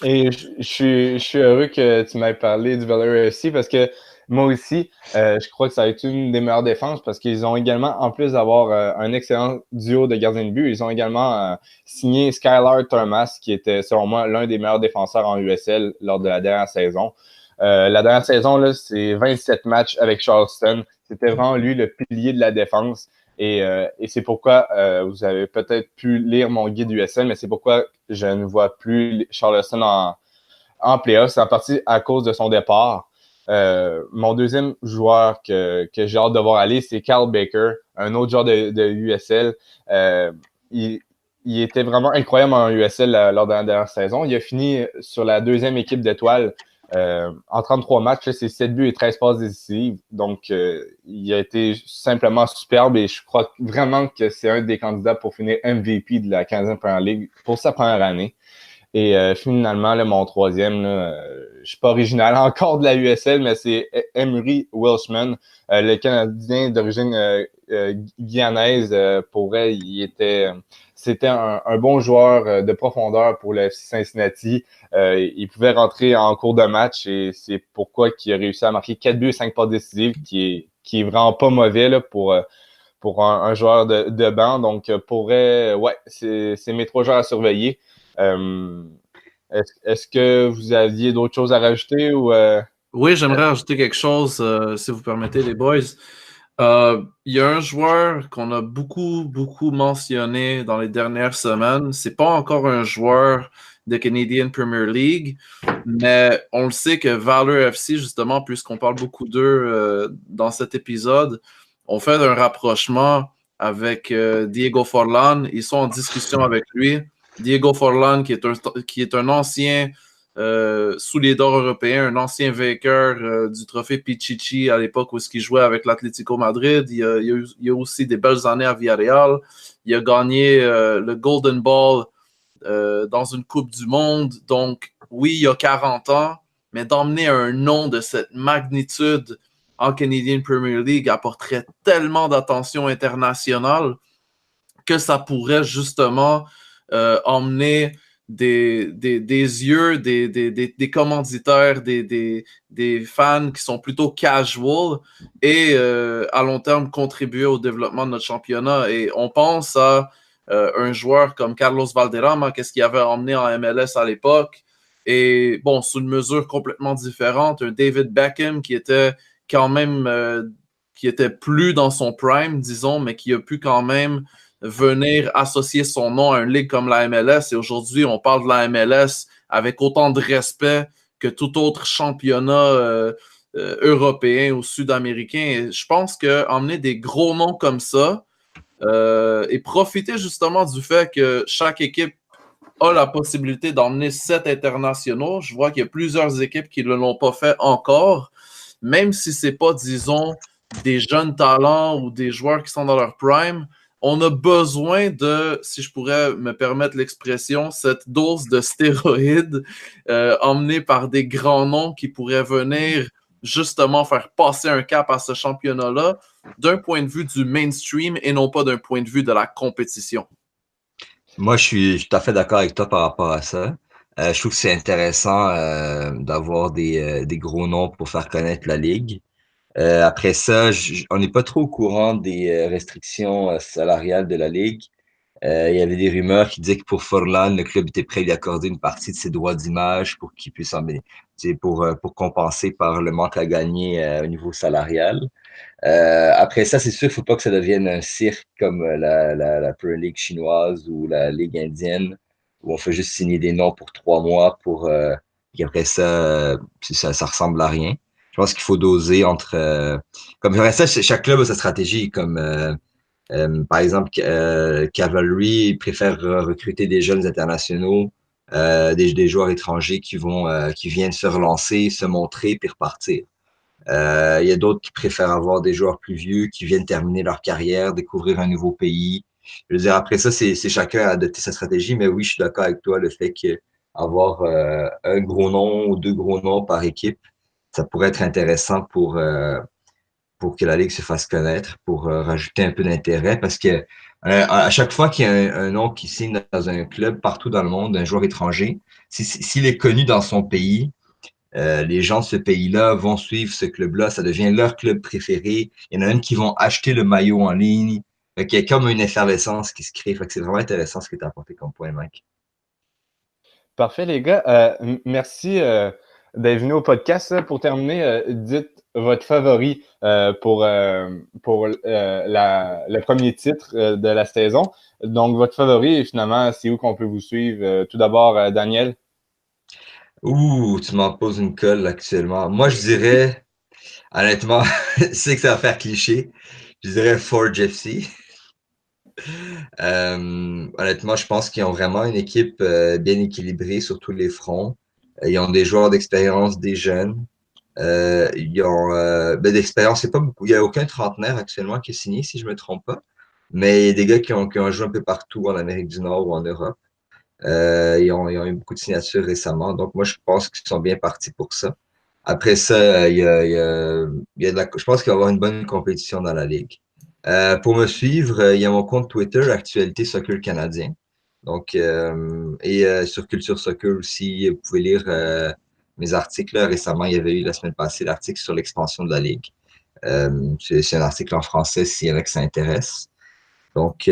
Et je suis heureux que tu m'aies parlé du Valor FC parce que moi aussi, je crois que ça va être une des meilleures défenses parce qu'ils ont également, en plus d'avoir un excellent duo de gardiens de but, ils ont également signé Skylar Thomas, qui était, selon moi, l'un des meilleurs défenseurs en USL lors de la dernière saison. La dernière saison, là, c'est 27 matchs avec Charleston. C'était vraiment lui le pilier de la défense. Et c'est pourquoi vous avez peut-être pu lire mon guide USL, mais c'est pourquoi je ne vois plus Charleston en playoff. C'est en partie à cause de son départ. Mon deuxième joueur que j'ai hâte de voir aller, c'est Carl Baker, un autre joueur de USL. Il était vraiment incroyable en USL lors de la dernière saison. Il a fini sur la 2e équipe d'étoiles. En 33 matchs, c'est 7 buts et 13 passes décisives. Donc, il a été simplement superbe et je crois vraiment que c'est un des candidats pour finir MVP de la 15e Première Ligue pour sa première année. Et finalement, là, mon troisième, je ne suis pas original encore de la USL, mais c'est Emery Welshman, le Canadien d'origine guyanaise. Pour elle, c'était un bon joueur de profondeur pour le FC Cincinnati. Il pouvait rentrer en cours de match et c'est pourquoi il a réussi à marquer 4 buts et 5 passes décisives, qui est vraiment pas mauvais là, pour un joueur de banc. Donc, c'est mes 3 joueurs à surveiller. Est-ce que vous aviez d'autres choses à rajouter ou Oui, j'aimerais rajouter quelque chose, si vous permettez, les boys. Il y a un joueur qu'on a beaucoup mentionné dans les dernières semaines. C'est pas encore un joueur de Canadian Premier League, mais on le sait que Valor FC, justement, puisqu'on parle beaucoup d'eux dans cet épisode, on fait un rapprochement avec Diego Forlan. Ils sont en discussion avec lui. Diego Forlan, qui est un ancien sous les dors européens, un ancien vainqueur du trophée Pichichi à l'époque où il jouait avec l'Atlético Madrid. Il a aussi des belles années à Villarreal. Il a gagné le Golden Ball dans une Coupe du Monde. Donc, oui, il a 40 ans, mais d'emmener un nom de cette magnitude en Canadian Premier League apporterait tellement d'attention internationale que ça pourrait justement emmener des yeux, des commanditaires, des fans qui sont plutôt casual et à long terme contribuer au développement de notre championnat. Et on pense à un joueur comme Carlos Valderrama, qu'est-ce qu'il avait emmené en MLS à l'époque. Et bon, sous une mesure complètement différente, un David Beckham qui était quand même, qui était plus dans son prime, disons, mais qui a pu quand même venir associer son nom à une ligue comme la MLS. Et aujourd'hui, on parle de la MLS avec autant de respect que tout autre championnat européen ou sud-américain. Et je pense qu'emmener des gros noms comme ça et profiter justement du fait que chaque équipe a la possibilité d'emmener 7 internationaux. Je vois qu'il y a plusieurs équipes qui ne l'ont pas fait encore, même si ce n'est pas, disons, des jeunes talents ou des joueurs qui sont dans leur prime. On a besoin de, si je pourrais me permettre l'expression, cette dose de stéroïdes emmenée par des grands noms qui pourraient venir justement faire passer un cap à ce championnat-là d'un point de vue du mainstream et non pas d'un point de vue de la compétition. Moi, je suis tout à fait d'accord avec toi par rapport à ça. Je trouve que c'est intéressant d'avoir des gros noms pour faire connaître la ligue. Après ça, on n'est pas trop au courant des restrictions salariales de la ligue. Il y avait des rumeurs qui disaient que pour Forlan, le club était prêt à lui accorder une partie de ses droits d'image pour qu'il puisse pour compenser par le manque à gagner au niveau salarial. Après ça, c'est sûr qu'il ne faut pas que ça devienne un cirque comme la Premier League chinoise ou la Ligue indienne, où on fait juste signer des noms pour 3 mois et après ça, ça ressemble à rien. Je pense qu'il faut doser entre... comme après ça, chaque club a sa stratégie. Par exemple, Cavalry préfère recruter des jeunes internationaux, des joueurs étrangers qui viennent se relancer, se montrer puis repartir. Il y a d'autres qui préfèrent avoir des joueurs plus vieux qui viennent terminer leur carrière, découvrir un nouveau pays. Je veux dire, après ça, c'est chacun à adopter sa stratégie, mais oui, je suis d'accord avec toi, le fait qu'avoir un gros nom ou 2 gros noms par équipe, ça pourrait être intéressant pour que la Ligue se fasse connaître, pour rajouter un peu d'intérêt, parce que à chaque fois qu'il y a un nom qui signe dans un club partout dans le monde, un joueur étranger, s'il est connu dans son pays, les gens de ce pays-là vont suivre ce club-là, ça devient leur club préféré. Il y en a même qui vont acheter le maillot en ligne. Il y a comme une effervescence qui se crée. Fait que c'est vraiment intéressant ce que tu as apporté comme point, Mike. Parfait, les gars. Merci d'être venus au podcast. Pour terminer, dites votre favori pour le premier titre de la saison. Donc, votre favori, finalement, c'est où qu'on peut vous suivre? Tout d'abord, Daniel. Ouh, tu m'en poses une colle actuellement. Moi, je dirais, honnêtement, je sais que ça va faire cliché, je dirais Forge FC. Honnêtement, je pense qu'ils ont vraiment une équipe bien équilibrée sur tous les fronts. Ils ont des joueurs d'expérience, des jeunes. Ils ont d'expérience, c'est pas beaucoup. Il n'y a aucun trentenaire actuellement qui est signé, si je me trompe pas. Mais il y a des gars qui ont joué un peu partout en Amérique du Nord ou en Europe. Ils ont eu beaucoup de signatures récemment. Donc, moi, je pense qu'ils sont bien partis pour ça. Après ça, il y a je pense qu'il va y avoir une bonne compétition dans la Ligue. Pour me suivre, il y a mon compte Twitter, Actualité Soccer Canadien. Donc, sur Culture Soccer aussi, vous pouvez lire mes articles. Récemment, il y avait eu la semaine passée l'article sur l'expansion de la Ligue. C'est un article en français s'il y en a qui s'intéressent. Donc,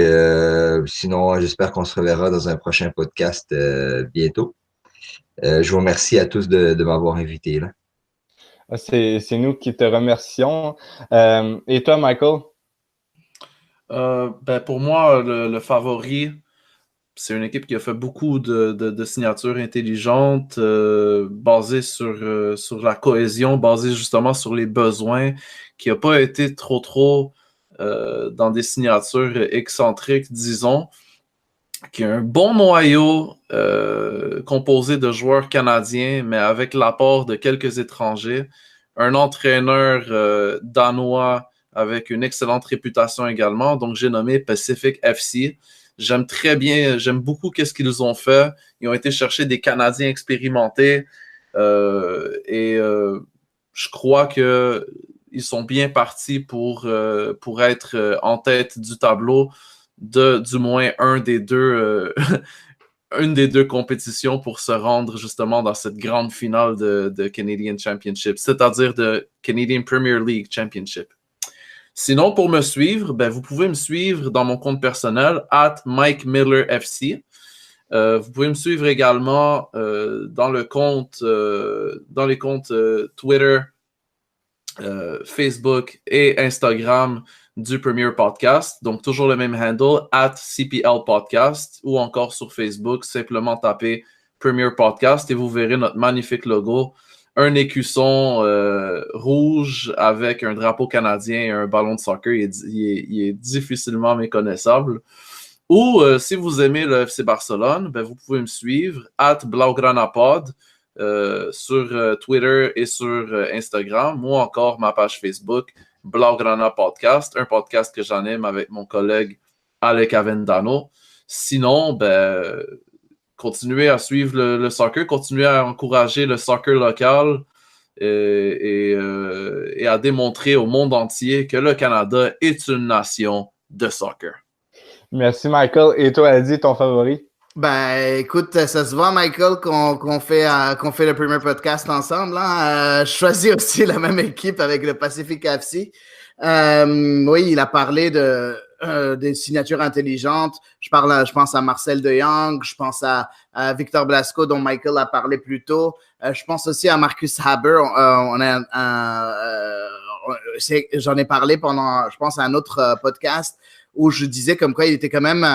sinon, j'espère qu'on se reverra dans un prochain podcast bientôt. Je vous remercie à tous de m'avoir invité là. C'est nous qui te remercions. Et toi, Michael? Pour moi, le favori, c'est une équipe qui a fait beaucoup de signatures intelligentes, basées sur la cohésion, basées justement sur les besoins, qui n'a pas été trop dans des signatures excentriques, disons. qui a un bon noyau composé de joueurs canadiens, mais avec l'apport de quelques étrangers. Un entraîneur danois avec une excellente réputation également. Donc, j'ai nommé Pacific FC. J'aime beaucoup ce qu'ils ont fait. Ils ont été chercher des Canadiens expérimentés je crois qu'ils sont bien partis pour être en tête du tableau du moins une des deux compétitions pour se rendre justement dans cette grande finale de Canadian Championship, c'est-à-dire de Canadian Premier League Championship. Sinon, pour me suivre, vous pouvez me suivre dans mon compte personnel, @MikeMillerFC. Vous pouvez me suivre également dans les comptes Twitter, Facebook et Instagram du Premier Podcast. Donc, toujours le même handle, @CPL Podcast, ou encore sur Facebook, simplement tapez Premier Podcast et vous verrez notre magnifique logo. Un écusson rouge avec un drapeau canadien et un ballon de soccer. Il est difficilement méconnaissable. Ou si vous aimez le FC Barcelone, vous pouvez me suivre @BlaugranaPod sur Twitter et sur Instagram, ou encore ma page Facebook Blaugrana Podcast, un podcast que j'anime avec mon collègue Alec Avendano. Sinon, continuez à suivre le soccer, continuez à encourager le soccer local et à démontrer au monde entier que le Canada est une nation de soccer. Merci, Michael. Et toi, Adi, ton favori? Écoute, ça se voit, Michael, qu'on fait le premier podcast ensemble. Hein? Je choisis aussi la même équipe avec le Pacific FC. Oui, il a parlé des signatures intelligentes. Je pense à Marcel De Jong, je pense à Victor Blasco, dont Michael a parlé plus tôt. Je pense aussi à Marcus Haber. J'en ai parlé pendant, je pense, un autre podcast où je disais comme quoi il était quand même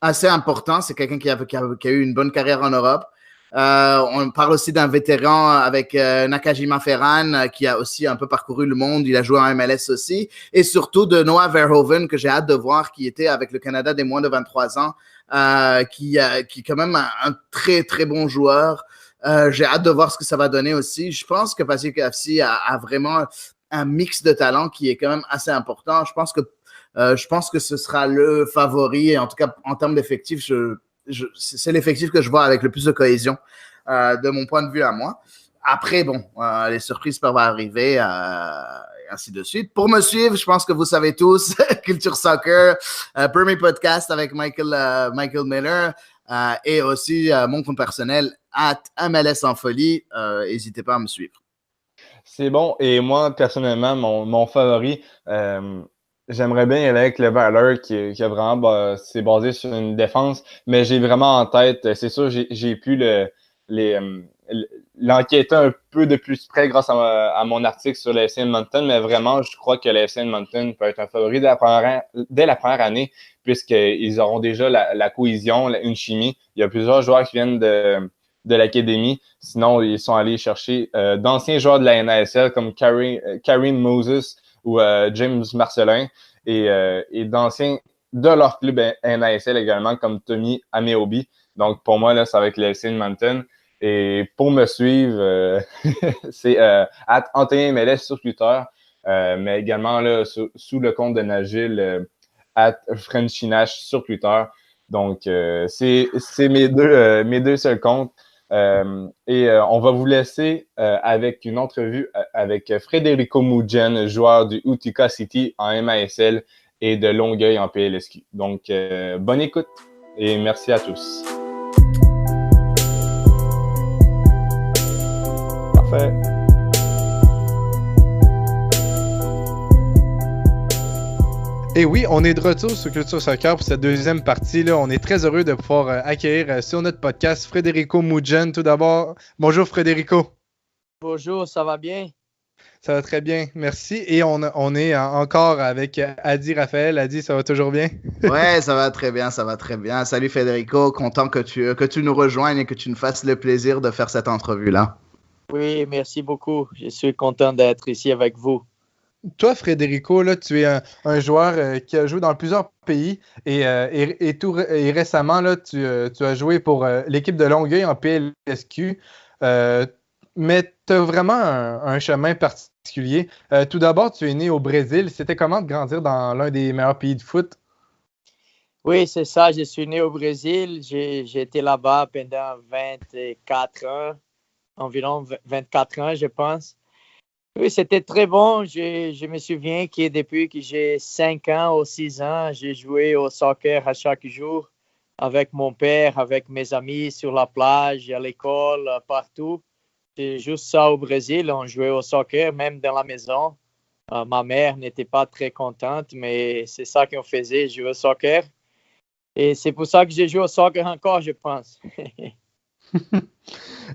assez important. C'est quelqu'un qui a eu une bonne carrière en Europe. On parle aussi d'un vétéran avec Nakajima Ferran qui a aussi un peu parcouru le monde. Il a joué en MLS aussi. Et surtout de Noah Verhoeven que j'ai hâte de voir, qui était avec le Canada des moins de 23 ans, qui est quand même un très, très bon joueur. J'ai hâte de voir ce que ça va donner aussi. Je pense que Pacific FC a vraiment un mix de talents qui est quand même assez important. Je pense que ce sera le favori, et en tout cas en termes d'effectifs, c'est l'effectif que je vois avec le plus de cohésion de mon point de vue à moi. Après, les surprises peuvent arriver, et ainsi de suite. Pour me suivre, je pense que vous savez tous, Culture Soccer, Premier Podcast avec Michael Miller, et aussi mon compte personnel, @MLS en folie. N'hésitez pas à me suivre. C'est bon. Et moi, personnellement, mon favori, j'aimerais bien y aller avec le Valor qui a vraiment c'est basé sur une défense, mais j'ai vraiment en tête, c'est sûr, j'ai pu l'enquêter un peu de plus près grâce à mon article sur le FC Edmonton, mais vraiment, je crois que le FC Edmonton peut être un favori dès la première année, puisqu'ils auront déjà la cohésion, une chimie. Il y a plusieurs joueurs qui viennent de l'académie. Sinon, ils sont allés chercher d'anciens joueurs de la NASL comme Karim Moses ou James Marcelin et d'anciens de leur club NASL également comme Tommy Ameobi. Donc, pour moi, là, ça va être le FC Edmonton. Et pour me suivre, c'est @AnthonyMLS sur Twitter, mais également là, sous le compte de Nagil, @FrenchieNash sur Twitter. Donc, c'est mes deux seuls comptes. On va vous laisser avec une entrevue avec Frederico Mugen, joueur du Utica City en MASL et de Longueuil en PLSQ. Donc, bonne écoute et merci à tous. Parfait. Et oui, on est de retour sur Culture Soccer pour cette deuxième partie. Là. On est très heureux de pouvoir accueillir sur notre podcast Frederico Mugen. Tout d'abord, bonjour Frederico. Bonjour, ça va bien? Ça va très bien, merci. Et on est encore avec Adi Raphaël. Adi, ça va toujours bien? Ouais, ça va très bien, ça va très bien. Salut Federico, content que tu nous rejoignes et que tu nous fasses le plaisir de faire cette entrevue-là. Oui, merci beaucoup. Je suis content d'être ici avec vous. toi, Frédérico, là, tu es un joueur qui a joué dans plusieurs pays et récemment, là, tu as joué pour l'équipe de Longueuil en PLSQ. Euh, mais tu as vraiment un chemin particulier. Tout d'abord, tu es né au Brésil. C'était comment de grandir dans l'un des meilleurs pays de foot? Oui, c'est ça. Je suis né au Brésil. J'ai été là-bas pendant 24 ans, environ 24 ans, je pense. Oui, c'était très bon. Je me souviens que depuis que j'ai 5 ans ou 6 ans, j'ai joué au soccer à chaque jour avec mon père, avec mes amis sur la plage, à l'école, partout. C'est juste ça au Brésil. On jouait au soccer, même dans la maison. Ma mère n'était pas très contente, mais c'est ça qu'on faisait, jouer au soccer. Et c'est pour ça que j'ai joué au soccer encore, je pense.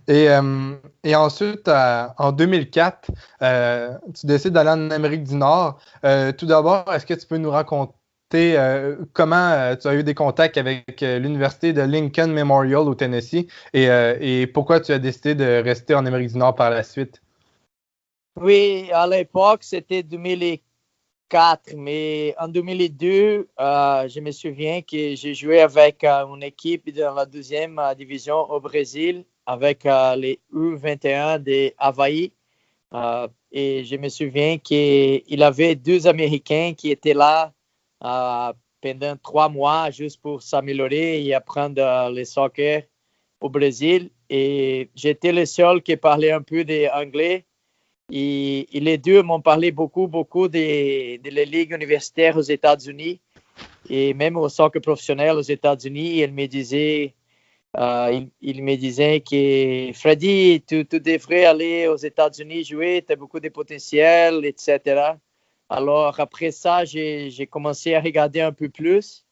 Et ensuite, en 2004, tu décides d'aller en Amérique du Nord. Tout d'abord, est-ce que tu peux nous raconter comment tu as eu des contacts avec l'Université de Lincoln Memorial au Tennessee et pourquoi tu as décidé de rester en Amérique du Nord par la suite? Oui, à l'époque, c'était 2004, mais en 2002, je me souviens que j'ai joué avec une équipe de la deuxième division au Brésil, avec les U21 de Havaï. Et je me souviens qu'il avait 2 Américains qui étaient là pendant 3 mois juste pour s'améliorer et apprendre le soccer au Brésil. Et j'étais le seul qui parlait un peu d'anglais. Et les deux m'ont parlé beaucoup de la ligue universitaire aux États-Unis et même au soccer professionnel aux États-Unis. Il me disait que Freddy, tu devrais aller aux États-Unis jouer, tu as beaucoup de potentiel, etc. Alors après ça, j'ai commencé à regarder un peu plus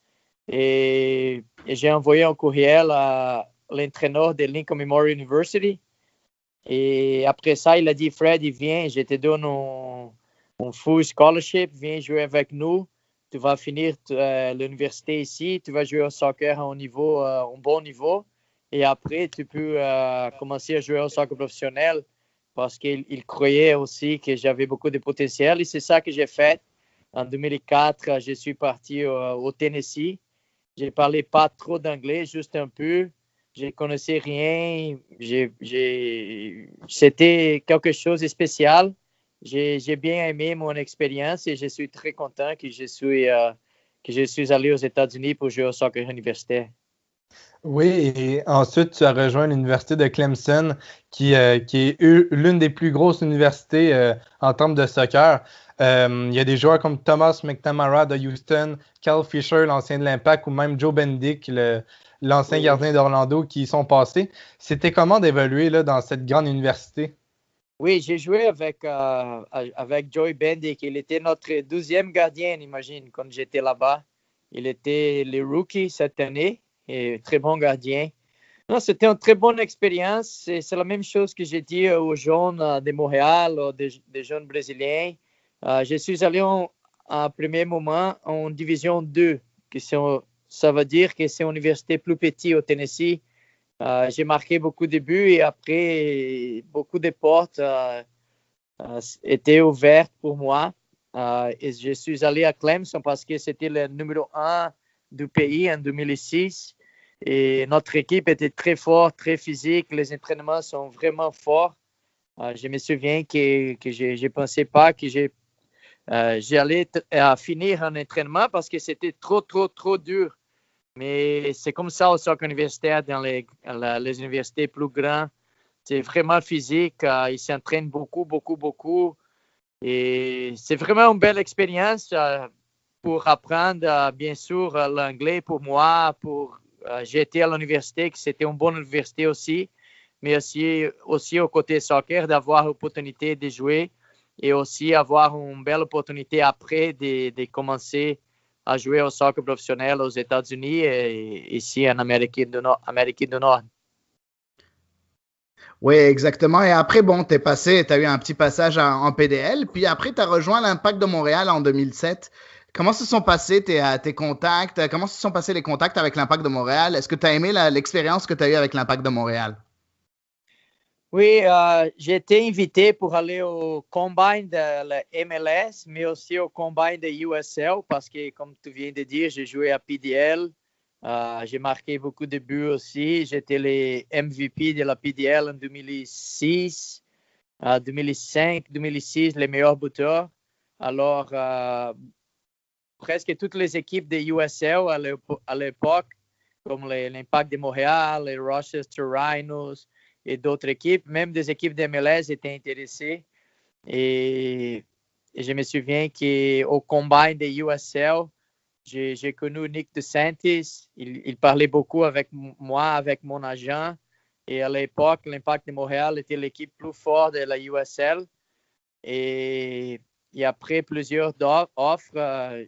et j'ai envoyé un courriel à l'entraîneur de Lincoln Memorial University. Et après ça, il a dit, Fred, viens, je te donne un full scholarship, viens jouer avec nous. Tu vas finir l'université ici, tu vas jouer au soccer à un bon niveau. Et après, tu peux commencer à jouer au soccer professionnel parce qu'il croyait aussi que j'avais beaucoup de potentiel. Et c'est ça que j'ai fait. En 2004, je suis parti au Tennessee. Je ne parlais pas trop d'anglais, juste un peu. Je ne connaissais rien. C'était quelque chose de spécial. J'ai bien aimé mon expérience et je suis très content que je suis allé aux États-Unis pour jouer au soccer universitaire. Oui, et ensuite, tu as rejoint l'université de Clemson, qui est l'une des plus grosses universités en termes de soccer. Il y a des joueurs comme Thomas McNamara de Houston, Cal Fisher, l'ancien de l'Impact, ou même Joe Bendick, l'ancien gardien d'Orlando, qui y sont passés. C'était comment d'évoluer là, dans cette grande université? Oui, j'ai joué avec Joe Bendick. Il était notre 12e gardien, imagine, quand j'étais là-bas. Il était le rookie cette année. Et très bon gardien. Non, c'était une très bonne expérience. C'est la même chose que j'ai dit aux jeunes de Montréal, des jeunes brésiliens. Je suis allé en premier moment en division 2, ça veut dire que c'est une université plus petite au Tennessee. J'ai marqué beaucoup de buts et après, beaucoup de portes étaient ouvertes pour moi. Et je suis allé à Clemson parce que c'était le numéro 1 du pays en 2006. Et notre équipe était très forte, très physique. Les entraînements sont vraiment forts. Je me souviens que je ne pensais pas que j'allais finir un entraînement parce que c'était trop dur. Mais c'est comme ça au soccer universitaire dans les universités plus grandes. C'est vraiment physique. Ils s'entraînent beaucoup. Et c'est vraiment une belle expérience pour apprendre, bien sûr, l'anglais pour moi, j'ai été à l'université, que c'était une bonne université aussi, mais aussi au côté soccer, d'avoir l'opportunité de jouer et aussi avoir une belle opportunité après de commencer à jouer au soccer professionnel aux États-Unis et ici en Amérique du Nord. Oui, exactement. Et après, bon, tu as eu un petit passage en PDL, puis après, tu as rejoint l'Impact de Montréal en 2007. Comment se sont passés tes contacts? Comment se sont passés les contacts avec l'Impact de Montréal? Est-ce que tu as aimé l'expérience que tu as eue avec l'Impact de Montréal? Oui, j'ai été invité pour aller au combine de la MLS, mais aussi au combine de USL parce que, comme tu viens de dire, j'ai joué à PDL. J'ai marqué beaucoup de buts aussi. J'étais le MVP de la PDL en 2006, 2005, 2006, les meilleurs buteurs. Alors, presque toutes les équipes de USL à l'époque, comme l'Impact de Montréal, les Rochester Rhinos et d'autres équipes, même des équipes de MLS étaient intéressées. Et je me souviens qu'au combine de USL, j'ai connu Nick DeSantis. Il parlait beaucoup avec moi, avec mon agent. Et à l'époque, l'Impact de Montréal était l'équipe plus forte de la USL. Et après plusieurs offres,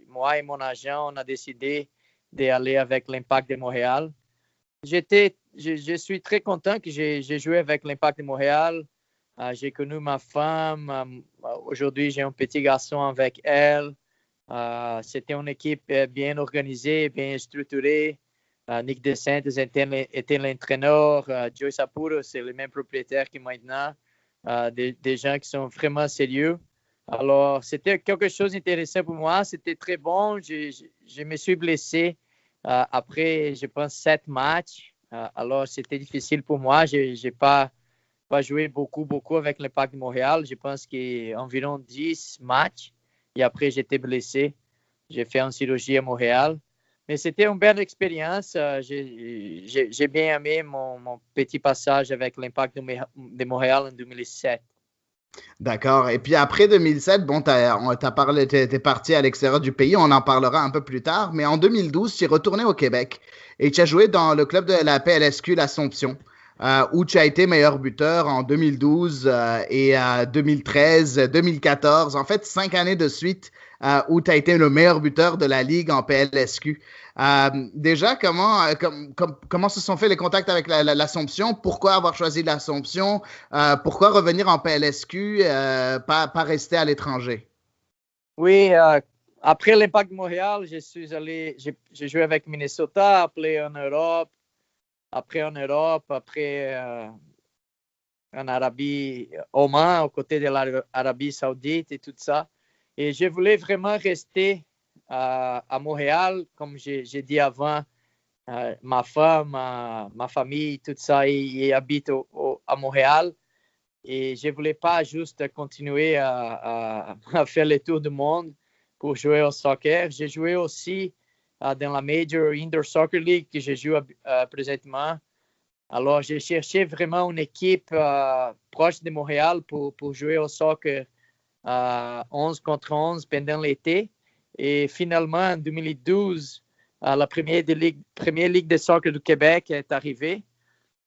moi et mon agent, on a décidé d'aller avec l'Impact de Montréal. Je suis très content que j'ai joué avec l'Impact de Montréal. J'ai connu ma femme. Aujourd'hui, j'ai un petit garçon avec elle. C'était une équipe bien organisée, bien structurée. Nick DeSantis était l'entraîneur. Joey Saputo, c'est le même propriétaire que maintenant. Des gens qui sont vraiment sérieux. Alors, c'était quelque chose d'intéressant pour moi. C'était très bon. Je me suis blessé après, je pense, 7 matchs. Alors, c'était difficile pour moi. Je n'ai pas joué beaucoup avec l'Impact de Montréal. Je pense qu'environ 10 matchs. Et après, j'étais blessé. J'ai fait une chirurgie à Montréal. Mais c'était une belle expérience. J'ai bien aimé mon petit passage avec l'Impact de Montréal en 2007. D'accord. Et puis après 2007, bon, t'es parti à l'extérieur du pays, on en parlera un peu plus tard, mais en 2012, tu es retourné au Québec et tu as joué dans le club de la PLSQ L'Assomption, où tu as été meilleur buteur en 2012 et 2013, 2014, en fait 5 années de suite où tu as été le meilleur buteur de la Ligue en PLSQ. Déjà, comment se sont faits les contacts avec l'Assomption? Pourquoi avoir choisi l'Assomption? Pourquoi revenir en PLSQ, pas rester à l'étranger? Oui, après l'Impact de Montréal, j'ai joué avec Minnesota, après en Europe, après en Arabie, Oman, aux côtés de l'Arabie Saoudite et tout ça. Et je voulais vraiment rester à Montréal, comme j'ai dit avant. Ma femme, ma famille, tout ça, ils habitent à Montréal. Et je ne voulais pas juste continuer à faire le tour du monde pour jouer au soccer. J'ai joué aussi dans la Major Indoor Soccer League que je joue présentement. Alors, j'ai cherché vraiment une équipe proche de Montréal pour jouer au soccer 11 contre 11 pendant l'été. Et finalement, en 2012, la première ligue de soccer du Québec est arrivée.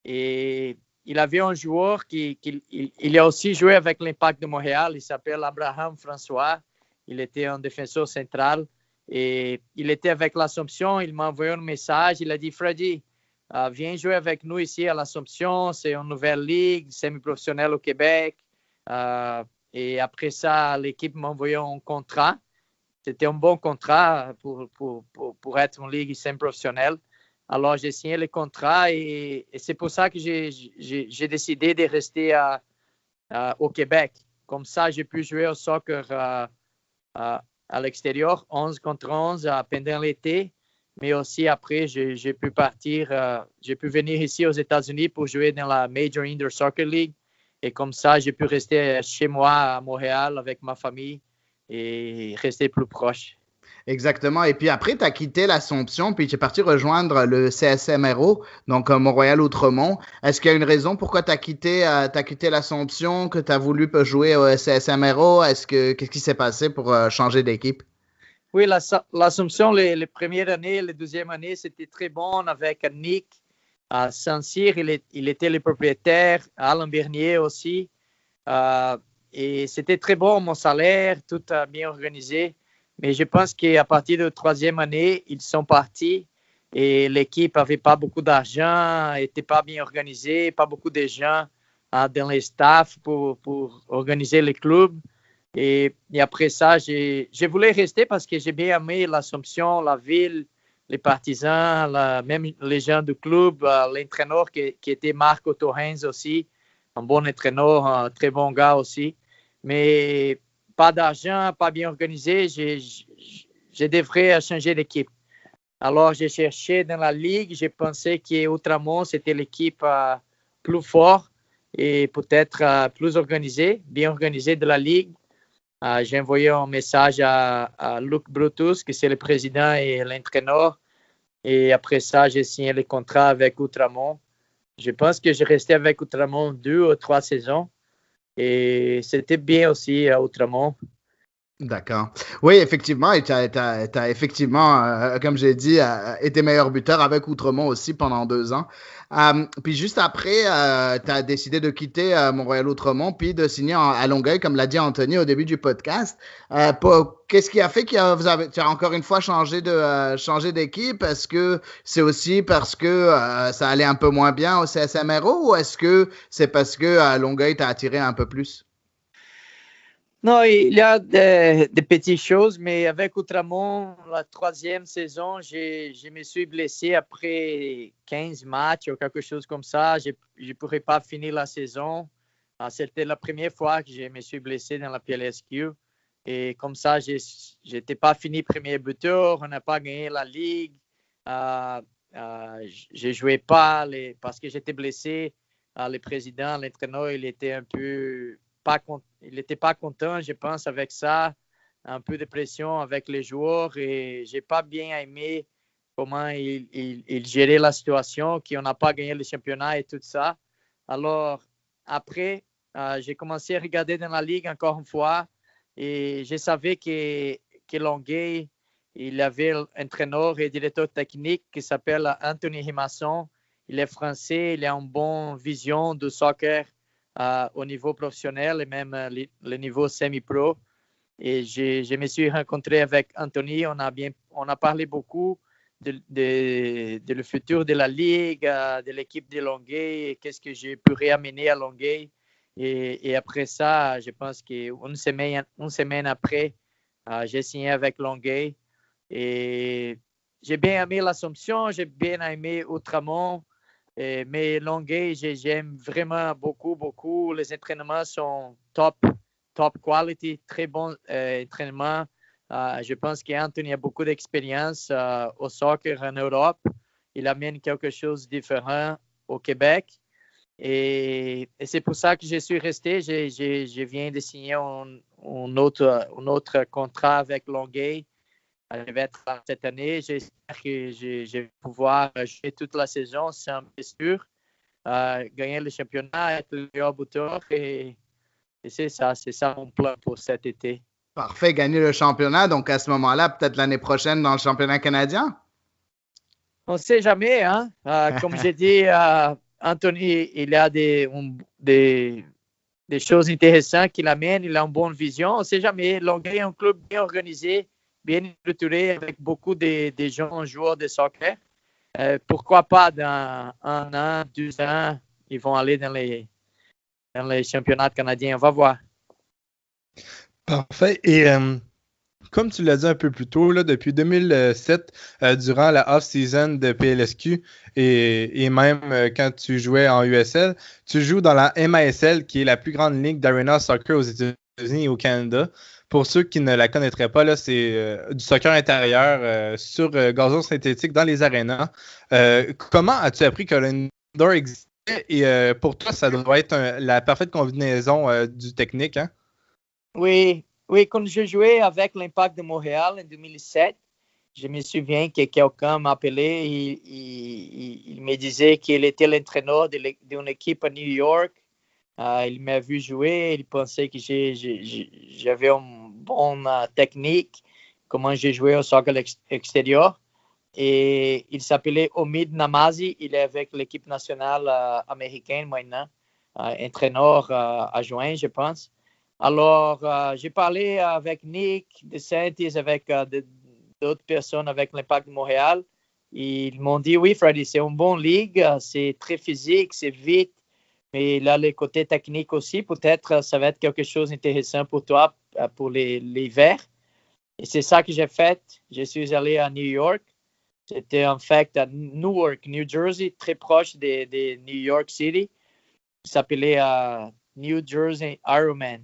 Et il avait un joueur il a aussi joué avec l'Impact de Montréal. Il s'appelle Abraham François. Il était un défenseur central. Et il était avec l'Assomption. Il m'a envoyé un message. Il a dit, Freddy, viens jouer avec nous ici à l'Assomption. C'est une nouvelle ligue semi-professionnelle au Québec. Et après ça, l'équipe m'a envoyé un contrat. C'était un bon contrat pour être une ligue semi-professionnelle. Alors, j'ai signé le contrat et c'est pour ça que j'ai décidé de rester au Québec. Comme ça, j'ai pu jouer au soccer à l'extérieur, 11 contre 11 pendant l'été. Mais aussi après, j'ai pu partir, j'ai pu venir ici aux États-Unis pour jouer dans la Major Indoor Soccer League. Et comme ça, j'ai pu rester chez moi à Montréal avec ma famille et rester plus proche. Exactement. Et puis après, tu as quitté l'Assomption, puis tu es parti rejoindre le CSMRO, donc Mont-Royal Outremont. Est-ce qu'il y a une raison pourquoi tu as quitté l'Assomption, que tu as voulu jouer au CSMRO? Qu'est-ce qui s'est passé pour changer d'équipe? Oui, l'Assomption, les premières années, les deuxième année, c'était très bon avec Nick. À Saint-Cyr, il était le propriétaire, Alain Bernier aussi. Et c'était très bon, mon salaire, tout bien organisé. Mais je pense qu'à partir de la troisième année, ils sont partis et l'équipe n'avait pas beaucoup d'argent, n'était pas bien organisée, pas beaucoup de gens dans les staffs pour organiser le club. Et après ça, je voulais rester parce que j'ai bien aimé l'Assomption, la ville, les partisans, même les gens du club, l'entraîneur qui était Marco Torrens aussi. un bon entraîneur, un très bon gars aussi. Mais pas d'argent, pas bien organisé. Je devrais changer d'équipe. Alors, j'ai cherché dans la ligue. J'ai pensé qu'Outremont, c'était l'équipe plus forte et peut-être plus organisée, bien organisée de la ligue. J'ai envoyé un message à Luc Brutus, qui c'est le président et l'entraîneur. Et après ça, j'ai signé le contrat avec Outremont. Je pense que j'ai resté avec Outremont 2 ou 3 saisons. Et c'était bien aussi à Outremont. D'accord. Oui, effectivement, et tu as effectivement, comme j'ai dit, été meilleur buteur avec Outremont aussi pendant 2 ans. Puis juste après, tu as décidé de quitter Montréal-Outremont puis de signer à Longueuil, comme l'a dit Anthony au début du podcast. Qu'est-ce qui a fait que tu as encore une fois changé d'équipe? Est-ce que c'est aussi parce que ça allait un peu moins bien au CSMRO ou est-ce que c'est parce que Longueuil t'a attiré un peu plus? Non, il y a des petites choses, mais avec Outremont, la 3e saison, je me suis blessé après 15 matchs ou quelque chose comme ça. Je ne pourrais pas finir la saison. C'était la première fois que je me suis blessé dans la PLSQ. Et comme ça, je n'étais pas fini premier buteur. On n'a pas gagné la ligue. Je ne jouais pas parce que j'étais blessé. Le président, l'entraîneur, il était un peu... il n'était pas content, je pense, avec ça, un peu de pression avec les joueurs et je n'ai pas bien aimé comment il gérait la situation, qu'on n'a pas gagné le championnat et tout ça. Alors, après, j'ai commencé à regarder dans la ligue encore une fois et je savais que Longueuil, il avait un entraîneur et directeur technique qui s'appelle Anthony Himasson. Il est français, il a une bonne vision du soccer au niveau professionnel et même le niveau semi-pro. Et je me suis rencontré avec Anthony. On a parlé beaucoup de le futur de la Ligue, de l'équipe de Longueuil, qu'est-ce que je pourrais amener à Longueuil. Et après ça, je pense qu'une semaine après, j'ai signé avec Longueuil. Et j'ai bien aimé l'Assomption, j'ai bien aimé Outremont. Mais Longueuil, j'aime vraiment beaucoup, beaucoup. Les entraînements sont top quality, très bons entraînements. Je pense qu'Anthony a beaucoup d'expérience au soccer en Europe. Il amène quelque chose de différent au Québec. Et c'est pour ça que je suis resté. Je viens de signer un autre contrat avec Longueuil. Je vais être là cette année. J'espère que je vais pouvoir jouer toute la saison sans blessure, gagner le championnat, être le meilleur buteur. Et c'est ça mon plan pour cet été. Parfait, gagner le championnat. Donc à ce moment-là, peut-être l'année prochaine dans le championnat canadien? On ne sait jamais. Hein? Comme j'ai dit, Anthony, il a des choses intéressantes qu'il amène. Il a une bonne vision. On ne sait jamais. Longueuil est un club bien organisé, bien structuré avec beaucoup de jeunes joueurs de soccer. Pourquoi pas dans 1 an, 2 ans, ils vont aller dans les championnats canadiens. On va voir. Parfait. Et comme tu l'as dit un peu plus tôt, là, depuis 2007, durant la off-season de PLSQ et même quand tu jouais en USL, tu joues dans la MASL, qui est la plus grande ligue d'arena soccer aux États-Unis et au Canada. Pour ceux qui ne la connaîtraient pas, là, c'est du soccer intérieur sur gazon synthétique dans les arénas. Comment as-tu appris que l'indoor existait et pour toi, ça doit être la parfaite combinaison du technique, hein? Oui, quand je jouais avec l'Impact de Montréal en 2007, je me souviens que quelqu'un m'appelait, il me disait qu'il était l'entraîneur d'une équipe à New York. Il m'a vu jouer, il pensait que j'avais une bonne technique, comment j'ai joué au soccer extérieur. Et il s'appelait Omid Namazi, il est avec l'équipe nationale américaine maintenant, entraîneur adjoint, je pense. Alors, j'ai parlé avec Nick DeSantis, avec d'autres personnes avec l'Impact de Montréal. Ils m'ont dit, oui, Freddy, c'est une bonne ligue, c'est très physique, c'est vite. Mais là, le côté technique aussi, peut-être ça va être quelque chose d'intéressant pour toi pour l'hiver. Et c'est ça que j'ai fait. Je suis allé à New York. C'était en fait à Newark, New Jersey, très proche de New York City. s'appelait New Jersey Ironman.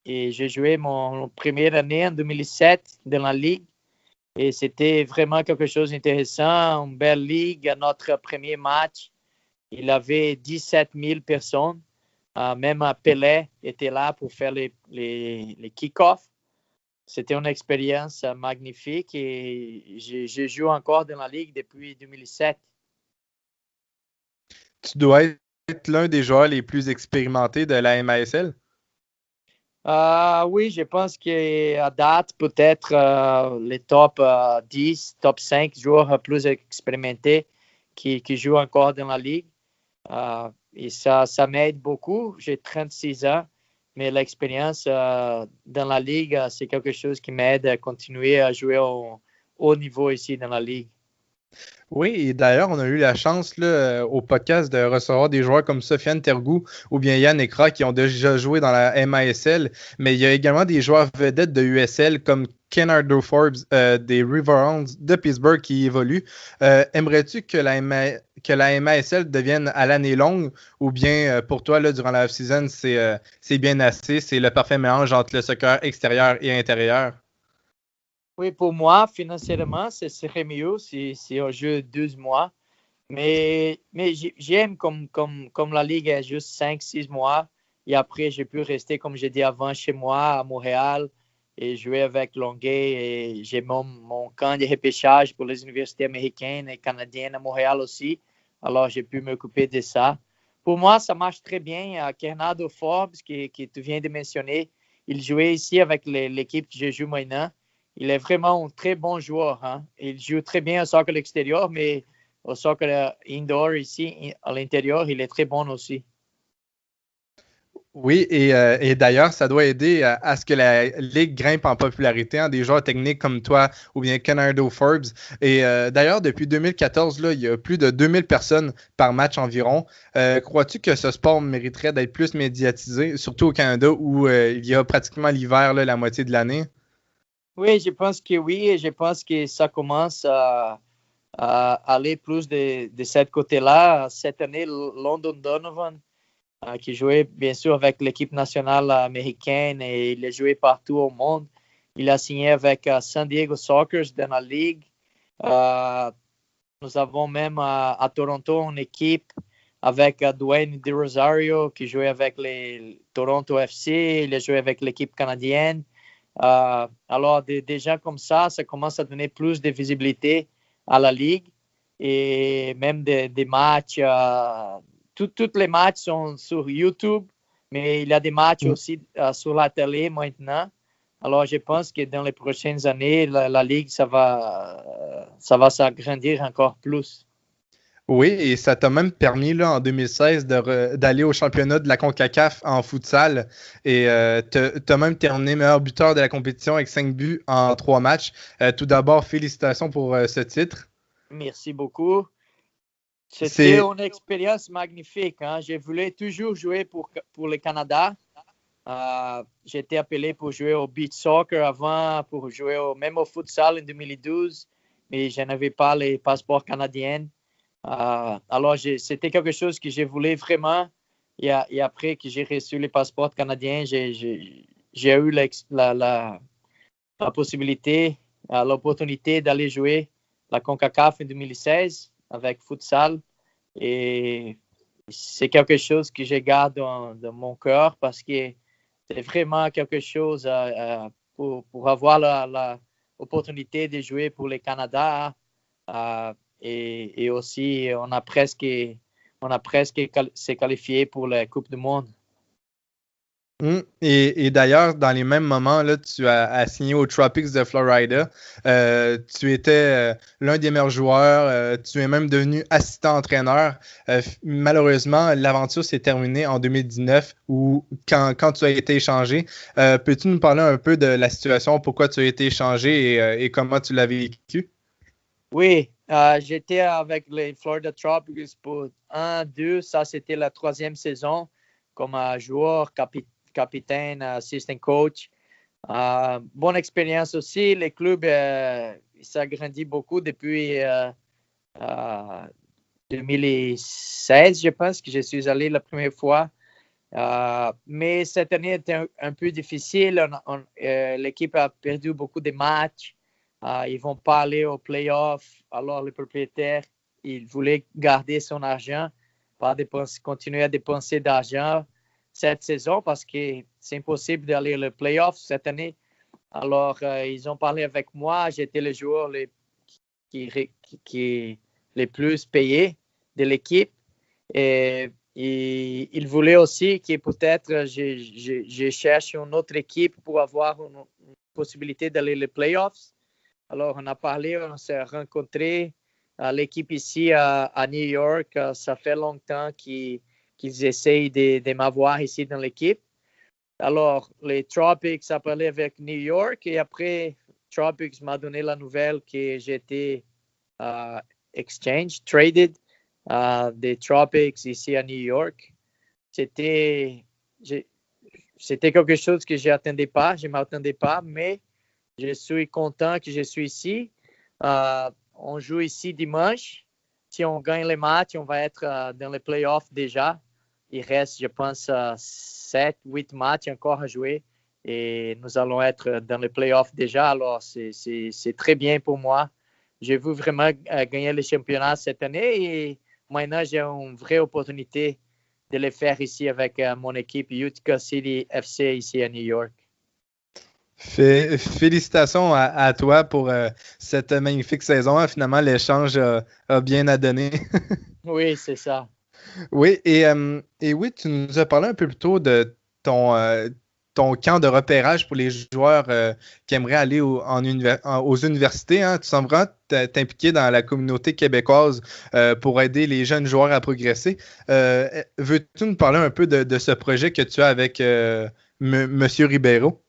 Et j'ai joué mon première année en 2007 dans la ligue. Et c'était vraiment quelque chose d'intéressant, une belle ligue. Notre premier match, il avait 17 000 personnes. Même Pelé était là pour faire les kick-offs. C'était une expérience magnifique et je joue encore dans la ligue depuis 2007. Tu dois être l'un des joueurs les plus expérimentés de la MASL? Oui, je pense qu'à date, peut-être les top 10, top 5 joueurs plus expérimentés qui jouent encore dans la ligue. Et ça m'aide beaucoup. J'ai 36 ans, mais l'expérience dans la ligue, c'est quelque chose qui m'aide à continuer à jouer au haut niveau ici dans la ligue. Oui, et d'ailleurs, on a eu la chance là, au podcast de recevoir des joueurs comme Sofiane Tergou ou bien Yann Ekra qui ont déjà joué dans la MASL, mais il y a également des joueurs vedettes de USL comme Kenardo Forbes des Riverhounds de Pittsburgh qui évoluent. Aimerais-tu que la MASL devienne à l'année longue ou bien pour toi, là, durant la off-season, c'est bien assez, c'est le parfait mélange entre le soccer extérieur et intérieur? Oui, pour moi, financièrement, ce serait mieux si on joue 12 mois. Mais j'aime comme la Ligue est juste 5-6 mois. Et après, je peux rester, comme j'ai dit avant, chez moi à Montréal et jouer avec Longueuil. Et j'ai mon camp de repêchage pour les universités américaines et canadiennes à Montréal aussi. Alors, j'ai pu m'occuper de ça. Pour moi, ça marche très bien. Kenardo Forbes, que tu viens de mentionner, il jouait ici avec l'équipe que je joue maintenant. Il est vraiment un très bon joueur. Hein? Il joue très bien au soccer extérieur, mais au soccer indoor ici, à l'intérieur, il est très bon aussi. Oui, et d'ailleurs, ça doit aider à ce que la Ligue grimpe en popularité, hein, des joueurs techniques comme toi ou bien Kenardo Forbes. Et d'ailleurs, depuis 2014, là, il y a plus de 2000 personnes par match environ. Crois-tu que ce sport mériterait d'être plus médiatisé, surtout au Canada où il y a pratiquement l'hiver là, la moitié de l'année? Oui, je pense que oui, et je pense que ça commence à aller plus de ce côté-là. Cette année, London Donovan, qui jouait bien sûr avec l'équipe nationale américaine et il a joué partout au monde. Il a signé avec San Diego Sockers dans la ligue. Nous avons même à Toronto une équipe avec Dwayne De Rosario qui jouait avec les Toronto FC. Il a joué avec l'équipe canadienne. Alors, des gens comme ça commence à donner plus de visibilité à la ligue et même des matchs. Tous les matchs sont sur YouTube, mais il y a des matchs aussi sur la télé maintenant. Alors, je pense que dans les prochaines années, la ligue, ça va s'agrandir encore plus. Oui, et ça t'a même permis là, en 2016 d'aller au championnat de la CONCACAF en futsal et t'as même terminé meilleur buteur de la compétition avec 5 buts en 3 matchs. Tout d'abord, félicitations pour ce titre. Merci beaucoup. C'était une expérience magnifique. Hein? Je voulais toujours jouer pour le Canada. J'étais appelé pour jouer au beach soccer avant, pour jouer même au futsal en 2012, mais je n'avais pas les passeports canadiens. Alors, c'était quelque chose que je voulais vraiment. Et après que j'ai reçu les passeports canadiens, j'ai eu la possibilité, l'opportunité d'aller jouer la CONCACAF en 2016 avec futsal. Et c'est quelque chose que je garde dans mon cœur parce que c'est vraiment quelque chose pour avoir l'opportunité de jouer pour le Canada. Et aussi, on a presque s'est qualifié pour la Coupe du Monde. Et d'ailleurs, dans les mêmes moments, là, tu as signé aux Tropics de Florida. Tu étais l'un des meilleurs joueurs. Tu es même devenu assistant-entraîneur. Malheureusement, l'aventure s'est terminée en 2019 quand tu as été échangé. Peux-tu nous parler un peu de la situation, pourquoi tu as été échangé et comment tu l'as vécu? Oui, j'étais avec les Florida Tropics pour 1-2. Ça, c'était la 3e saison comme joueur, capitaine, assistant coach. Bonne expérience aussi. Le club s'agrandit beaucoup depuis 2016, je pense que je suis allé la première fois. Mais cette année était un peu difficile. L'équipe a perdu beaucoup de matchs. Ils vont pas aller aux playoffs. Alors, le propriétaire, il voulait garder son argent, pas continuer à dépenser d'argent cette saison parce que c'est impossible d'aller aux playoffs cette année. Alors, ils ont parlé avec moi. J'étais le joueur qui les plus payés de l'équipe. Et il voulait aussi que peut-être je cherche une autre équipe pour avoir une possibilité d'aller les playoffs. Alors, on a parlé, on s'est rencontrés. L'équipe ici à New York, ça fait longtemps qu'ils essayent de m'avoir ici dans l'équipe. Alors, les Tropics a parlé avec New York et après, Tropics m'a donné la nouvelle que j'étais traded des Tropics ici à New York. C'était quelque chose que je ne m'attendais pas, mais je suis content que je suis ici. On joue ici dimanche. Si on gagne les matchs, on va être dans les playoffs déjà. Il reste, je pense, 7, 8 matchs encore à jouer et nous allons être dans les playoffs déjà. Alors, c'est très bien pour moi. J'ai voulu vraiment gagner le championnat cette année et maintenant, j'ai une vraie opportunité de le faire ici avec mon équipe Utica City FC ici à New York. Félicitations à toi pour cette magnifique saison. Finalement, l'échange a bien à donner. Oui, c'est ça. Oui, et oui, tu nous as parlé un peu plus tôt de ton camp de repérage pour les joueurs qui aimeraient aller aux universités. Hein. Tu sembles vraiment t'impliquer dans la communauté québécoise pour aider les jeunes joueurs à progresser. Veux-tu nous parler un peu de ce projet que tu as avec Monsieur Ribeiro?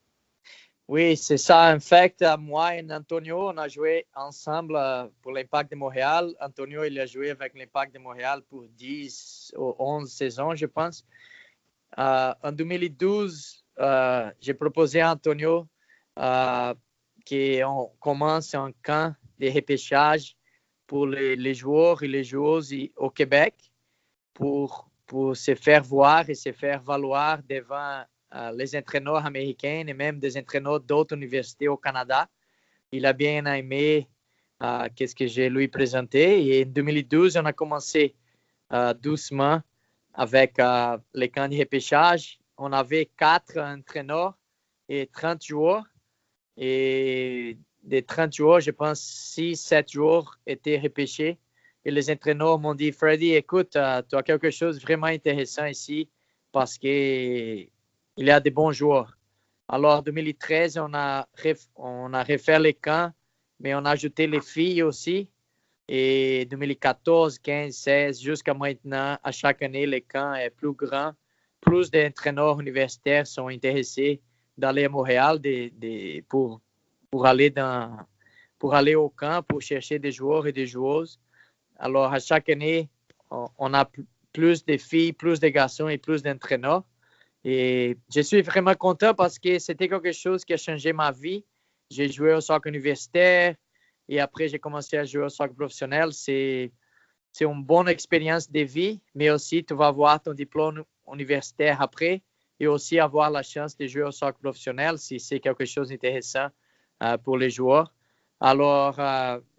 Oui, c'est ça. En fait, moi et Antonio, on a joué ensemble pour l'Impact de Montréal. Antonio, il a joué avec l'Impact de Montréal pour 10 ou 11 saisons, je pense. En 2012, j'ai proposé à Antonio qu'on commence un camp de repêchage pour les joueurs et les joueuses au Québec pour se faire voir et se faire valoir devant les entraîneurs américains et même des entraîneurs d'autres universités au Canada. Il a bien aimé qu'est-ce que j'ai lui présenté. Et en 2012, on a commencé doucement avec les camps de repêchage. On avait 4 entraîneurs et 30 joueurs. Et des 30 joueurs, je pense 6-7 joueurs étaient repêchés. Et les entraîneurs m'ont dit, Freddy, écoute, tu as quelque chose de vraiment intéressant ici parce qu'il y a des bons joueurs. Alors, en 2013, on a refait les camps, mais on a ajouté les filles aussi. Et 2014, 15, 16, jusqu'à maintenant, à chaque année, le camp est plus grand. Plus d'entraîneurs universitaires sont intéressés d'aller à Montréal pour aller au camp, pour chercher des joueurs et des joueuses. Alors, à chaque année, on a plus de filles, plus de garçons et plus d'entraîneurs. Et je suis vraiment content parce que c'était quelque chose qui a changé ma vie. J'ai joué au soccer universitaire et après, j'ai commencé à jouer au soccer professionnel. C'est une bonne expérience de vie, mais aussi, tu vas avoir ton diplôme universitaire après et aussi avoir la chance de jouer au soccer professionnel si c'est quelque chose d'intéressant pour les joueurs. Alors,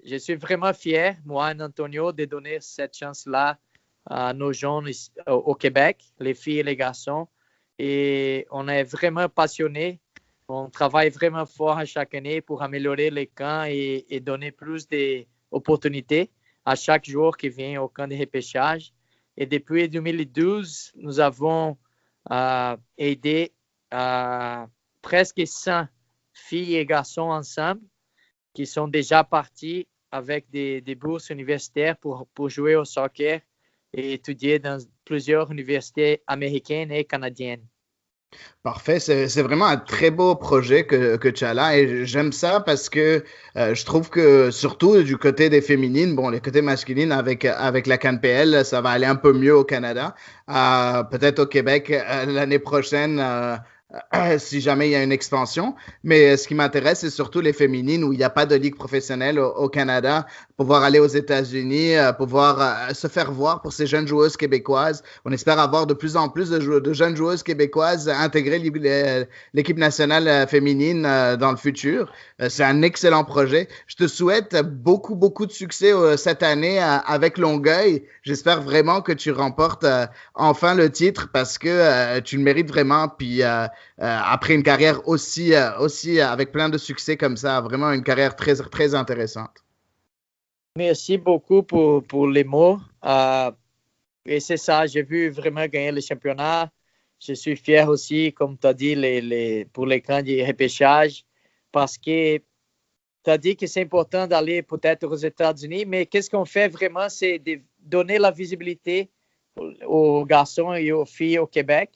je suis vraiment fier, moi et Antonio, de donner cette chance-là à nos jeunes au Québec, les filles et les garçons. Et on est vraiment passionnés. On travaille vraiment fort à chaque année pour améliorer les camps et donner plus d'opportunités à chaque joueur qui vient au camp de repêchage. Et depuis 2012, nous avons aidé presque 100 filles et garçons ensemble qui sont déjà partis avec des bourses universitaires pour jouer au soccer et étudier dans plusieurs universités américaines et canadiennes. Parfait, c'est vraiment un très beau projet que tu as là et j'aime ça parce que je trouve que surtout du côté des féminines, bon, les côtés masculines avec la CanPL, ça va aller un peu mieux au Canada. Peut-être au Québec l'année prochaine, si jamais il y a une expansion. Mais ce qui m'intéresse, c'est surtout les féminines où il n'y a pas de ligue professionnelle au Canada, pouvoir aller aux États-Unis, pouvoir se faire voir pour ces jeunes joueuses québécoises. On espère avoir de plus en plus de jeunes joueuses québécoises intégrer l'équipe nationale féminine dans le futur. C'est un excellent projet. Je te souhaite beaucoup, beaucoup de succès cette année avec Longueuil. J'espère vraiment que tu remportes enfin le titre parce que tu le mérites vraiment. Puis après une carrière aussi avec plein de succès comme ça, vraiment une carrière très, très intéressante. Merci beaucoup pour les mots. Et c'est ça, j'ai vu vraiment gagner le championnat. Je suis fier aussi, comme tu as dit, pour les camps de repêchage, parce que tu as dit que c'est important d'aller peut-être aux États-Unis, mais qu'est-ce qu'on fait vraiment, c'est de donner la visibilité aux garçons et aux filles au Québec.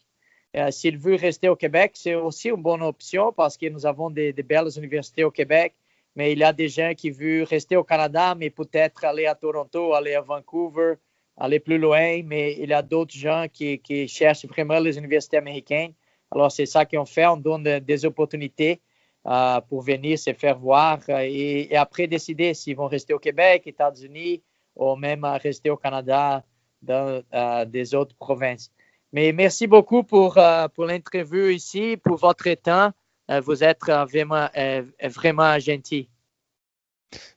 S'ils veulent rester au Québec, c'est aussi une bonne option parce que nous avons des belles universités au Québec. Mais il y a des gens qui veulent rester au Canada, mais peut-être aller à Toronto, aller à Vancouver, aller plus loin. Mais il y a d'autres gens qui cherchent vraiment les universités américaines. Alors, c'est ça qu'on fait. On donne des opportunités pour venir se faire voir et après décider s'ils vont rester au Québec, États-Unis ou même rester au Canada dans des autres provinces. Mais merci beaucoup pour l'interview ici, pour votre temps. Vous êtes vraiment gentil.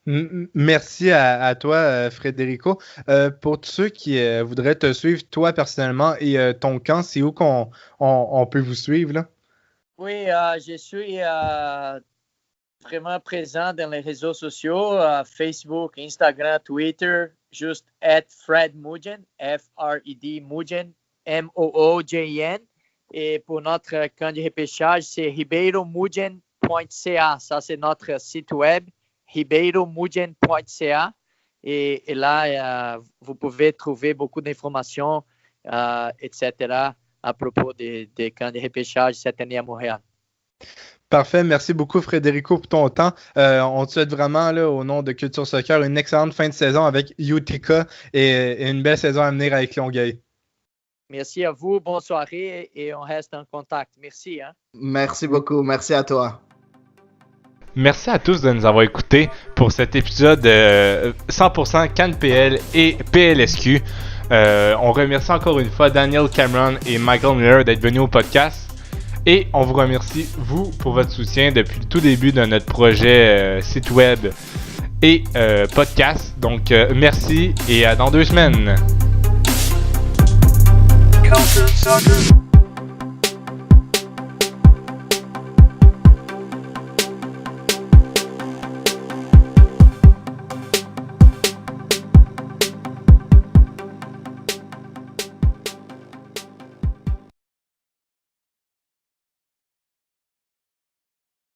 Merci à toi, Frédérico. Pour tous ceux qui voudraient te suivre, toi personnellement, et ton camp, c'est où qu'on peut vous suivre, là? Oui, je suis vraiment présent dans les réseaux sociaux, Facebook, Instagram, Twitter, juste @FredMoujin, F-R-E-D Moujin, M-O-O-J-I-N. Et pour notre camp de repêchage, c'est ribeiromoujin.ca. Ça, c'est notre site web, ribeiromoujin.ca. Et là, vous pouvez trouver beaucoup d'informations, etc., à propos des camps de repêchage cette année à Montréal. Parfait. Merci beaucoup, Frédérico, pour ton temps. On te souhaite vraiment, là, au nom de Culture Soccer, une excellente fin de saison avec Utica et une belle saison à venir avec Longueuil. Merci à vous, bonne soirée et on reste en contact. Merci. Merci beaucoup, merci à toi. Merci à tous de nous avoir écoutés pour cet épisode 100% CanPL et PLSQ. On remercie encore une fois Daniel Cameron et Michael Miller d'être venus au podcast. Et on vous remercie, vous, pour votre soutien depuis le tout début de notre projet site web et podcast. Donc, merci et à dans 2 semaines. Culture Soccer.